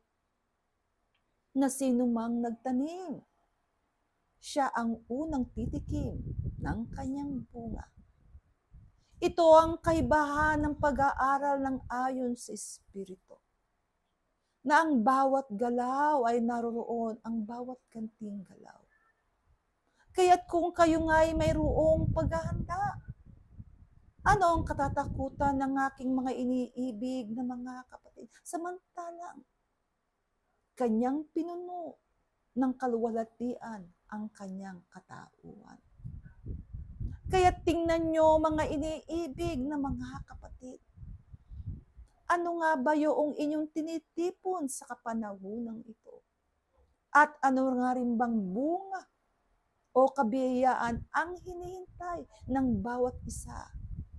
na sino mang nagtanim, siya ang unang titikim ng kanyang bunga. Ito ang kaibahan ng pag-aaral ng ayon sa Espiritu. Na ang bawat galaw ay naroroon ang bawat kanting galaw. Kaya't kung kayo nga'y mayroong paghahanda, ano ang katatakutan ng aking mga iniibig na mga kapatid? Samantalang, kanyang pinuno ng kaluwalhatian ang kanyang katauhan. Kaya tingnan nyo mga iniibig na mga kapatid. Ano nga ba yung inyong tinitipon sa kapanahunang ito? At ano nga rin bang bunga o kabiyayaan ang hinihintay ng bawat isa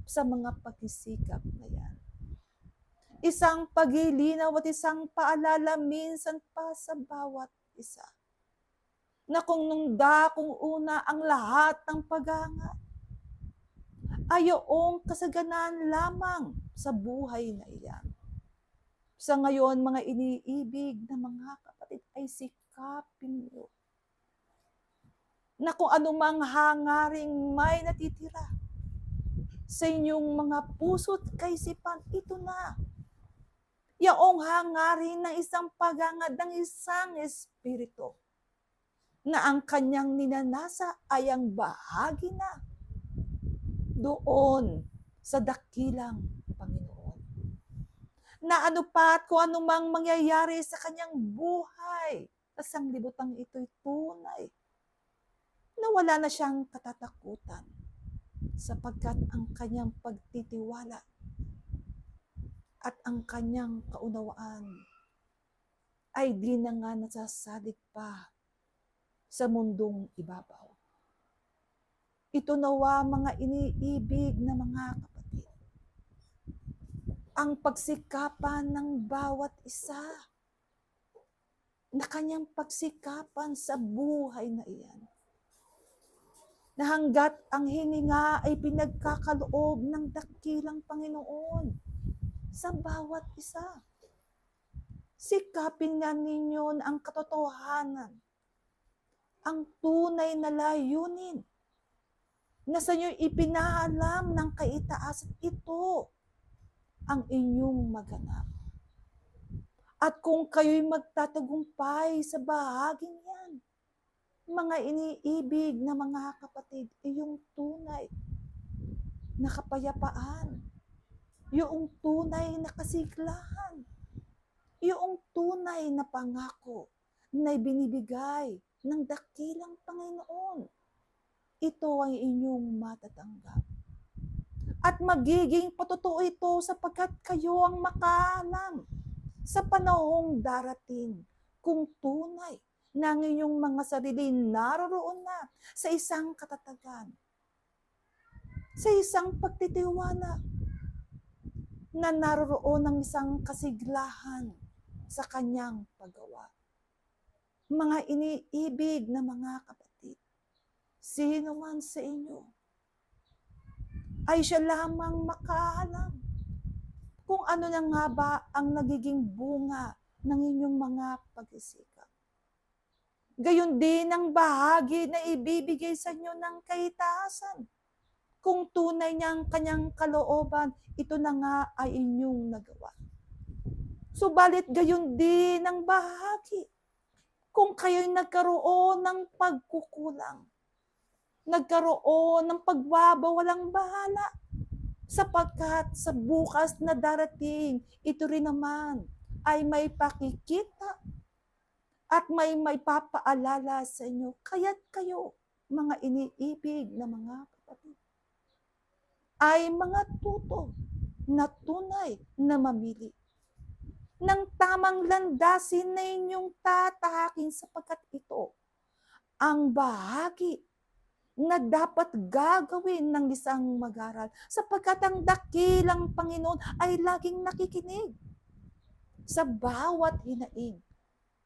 sa mga pagsisikap na yan? Isang paglilinaw at isang paalala minsan pa sa bawat isa. Na kung nung dakong una ang lahat ng paghanga, ayoong kasaganaan lamang sa buhay na iyan. Sa ngayon, mga iniibig na mga kapatid, ay sikapin niyo na kung anumang hangaring may natitira sa inyong mga puso't kaisipan, ito na. Yaong hangarin ng isang paghangad ng isang espiritu na ang kanyang ninanasa ay ang bahagi na doon sa dakilang Panginoon. Na ano pa at kung anumang mangyayari sa kanyang buhay, sa sanglibutang ito'y tunay na wala na siyang katatakutan sapagkat ang kanyang pagtitiwala at ang kanyang kaunawaan ay di na nga nasasalig pa sa mundong ibabaw. Ito nawa mga iniibig na mga kapatid. Ang pagsikapan ng bawat isa na kanyang pagsikapan sa buhay na iyan. Na hanggat ang hininga ay pinagkakaloob ng dakilang Panginoon sa bawat isa. Sikapin nga ninyo ang katotohanan, ang tunay na layunin na sa inyo ipinaalam ng kaitaasan, ito ang inyong maganap. At kung kayo'y magtatagumpay sa bahaging yan, mga iniibig na mga kapatid, iyong tunay na kapayapaan, yung tunay na kasiglahan, yung tunay na pangako na ibinibigay ng dakilang Panginoon. Ito ay inyong matatanggap. At magiging patotoo ito sapagkat kayo ang makaalam sa panahong darating kung tunay na ang inyong mga sarili naroroon na sa isang katatagan, sa isang pagtitiwala, na naroroon ng isang kasiglahan sa kanyang paggawa. Mga iniibig na mga kapatid, sino man sa inyo ay siya lamang makaalam kung ano na nga ba ang nagiging bunga ng inyong mga pag-isikap. Gayon din ang bahagi na ibibigay sa inyo ng kaitaasan. Kung tunay niyang kanyang kalooban, ito na nga ay inyong nagawa. Subalit gayon din ang bahagi kung kayo'y nagkaroon ng pagkukulang, nagkaroon ng pagwawalang bahala, sapagkat sa bukas na darating, ito rin naman ay may pakikita at may papaalala sa inyo. Kaya't kayo, mga iniibig na mga kapatid, ay mga tuto na tunay na mamili. ng tamang landasin na inyong tatahakin sapagkat ito ang bahagi na dapat gagawin ng isang mag-aral sapagkat ang dakilang Panginoon ay laging nakikinig sa bawat hinaing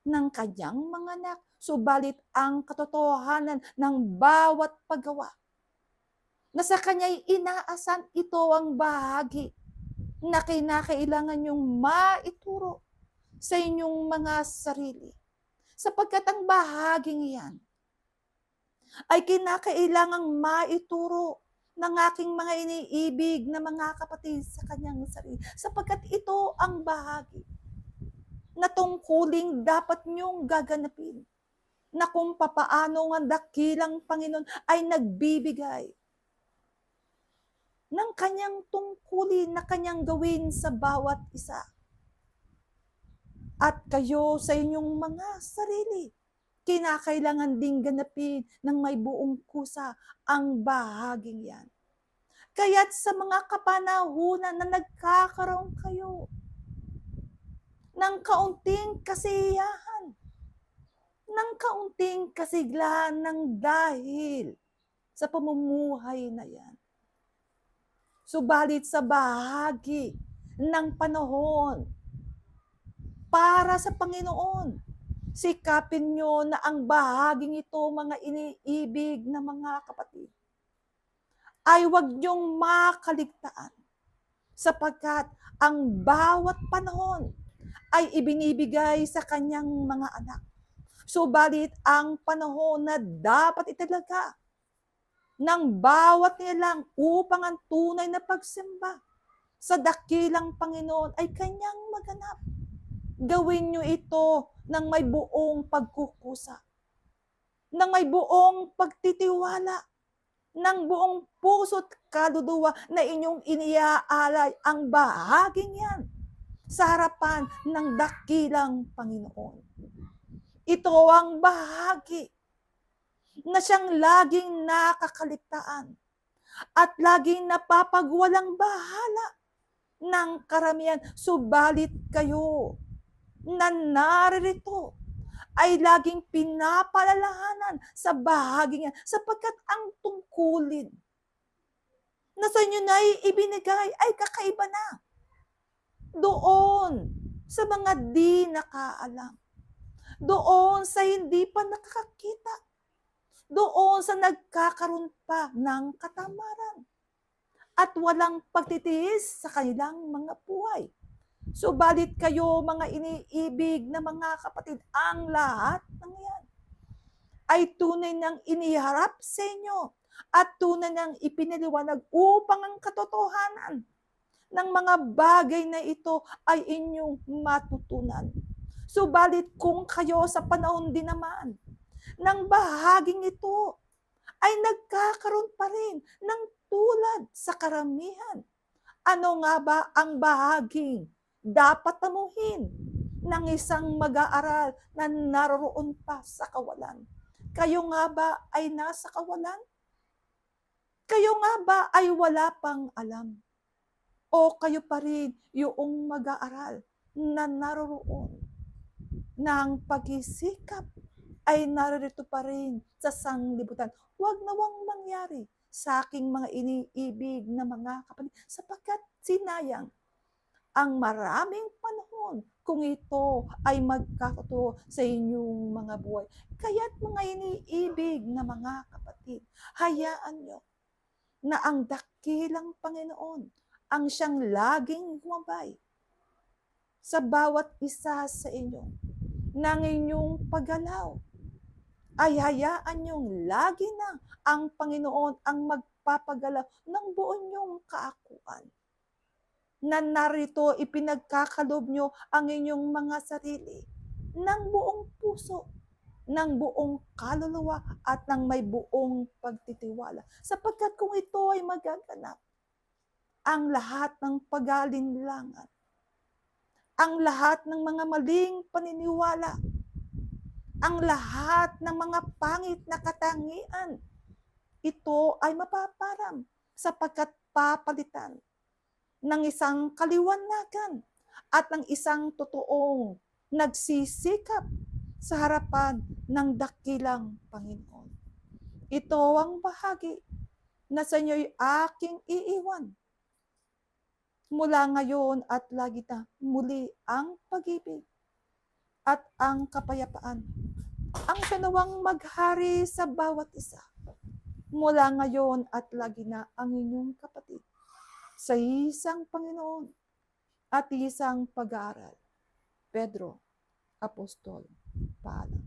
ng kanyang mga anak. Subalit ang katotohanan ng bawat paggawa na sa kanya'y inaasan, ito ang bahagi na kinakailangan niyong maituro sa inyong mga sarili. Sapagkat ang bahaging iyan ay kinakailangang maituro ng aking mga iniibig na mga kapatid sa kanyang sarili. Sapagkat ito ang bahagi na tungkuling dapat niyong gaganapin na kung papaano ang dakilang Panginoon ay nagbibigay ng kanyang tungkulin na kanyang gawin sa bawat isa. At kayo sa inyong mga sarili, kinakailangan ding ganapin ng may buong kusa ang bahaging yan. Kaya't sa mga kapanahunan na nagkakaroon kayo ng kaunting kasiyahan, ng kaunting kasiglahan ng dahil sa pamumuhay na yan. Subalit sa bahagi ng panahon para sa Panginoon, sikapin nyo na ang bahaging ito, mga iniibig na mga kapatid, ay huwag nyong makaligtaan sapagkat ang bawat panahon ay ibinibigay sa kanyang mga anak. Subalit ang panahon na dapat italaga ng bawat nilang upang ang tunay na pagsimba sa dakilang Panginoon ay kanyang maganap. Gawin nyo ito ng may buong pagkukusa, ng may buong pagtitiwala, ng buong puso't kaluluwa na inyong iniaalay ang bahaging yan sa harapan ng dakilang Panginoon. Ito ang bahagi na siyang laging nakakaligtaan at laging napapagwalang bahala ng karamihan. Subalit kayo na naririto ay laging pinapalalahanan sa bahagi niya sapagkat ang tungkulin na sa inyo na ibinigay ay kakaiba na doon sa mga di nakaalam, doon sa hindi pa nakakakita, doon sa nagkakaroon pa ng katamaran at walang pagtitiis sa kanilang mga buhay. Subalit kayo, mga iniibig na mga kapatid, ang lahat ng yan ay tunay nang iniharap sa inyo at tunay nang ipinaliwanag upang ang katotohanan ng mga bagay na ito ay inyong matutunan. Subalit kung kayo sa panahon din naman ng bahaging ito ay nagkakaroon pa rin ng tulad sa karamihan, ano nga ba ang bahaging dapat tamuhin ng isang mag-aaral na naroon pa sa kawalan? Kayo nga ba ay nasa kawalan? Kayo nga ba ay wala pang alam? O kayo pa rin yung mag-aaral na naroon ng pagsisikap ay narito pa rin sa sanglibutan? Huwag nawang mangyari sa aking mga iniibig na mga kapatid sapagkat sinayang ang maraming panahon kung ito ay magkatotoo sa inyong mga buhay. Kaya't mga iniibig na mga kapatid, hayaan nyo na ang dakilang Panginoon ang siyang laging gumabay sa bawat isa sa inyo ng inyong paggalaw. Ay hayaan niyong lagi na ang Panginoon ang magpapagalaw ng buo niyong kaakuan. Na narito ipinagkakalob nyo ang inyong mga sarili ng buong puso, ng buong kaluluwa at ng may buong pagtitiwala. Sapagkat kung ito ay magaganap, ang lahat ng pag-alinlangan, ang lahat ng mga maling paniniwala, ang lahat ng mga pangit na katangian, ito ay mapaparam sapagkat papalitan ng isang kaliwanagan at ng isang totoong nagsisikap sa harapan ng dakilang Panginoon. Ito ang bahagi na sa inyo'y aking iiwan. Mula ngayon at lagi na muli ang pag-ibig at ang kapayapaan ang sanawang maghari sa bawat isa. Mula ngayon at lagi na ang inyong kapatid sa isang Panginoon at isang pag-aaral. Pedro, Apostol, paalam.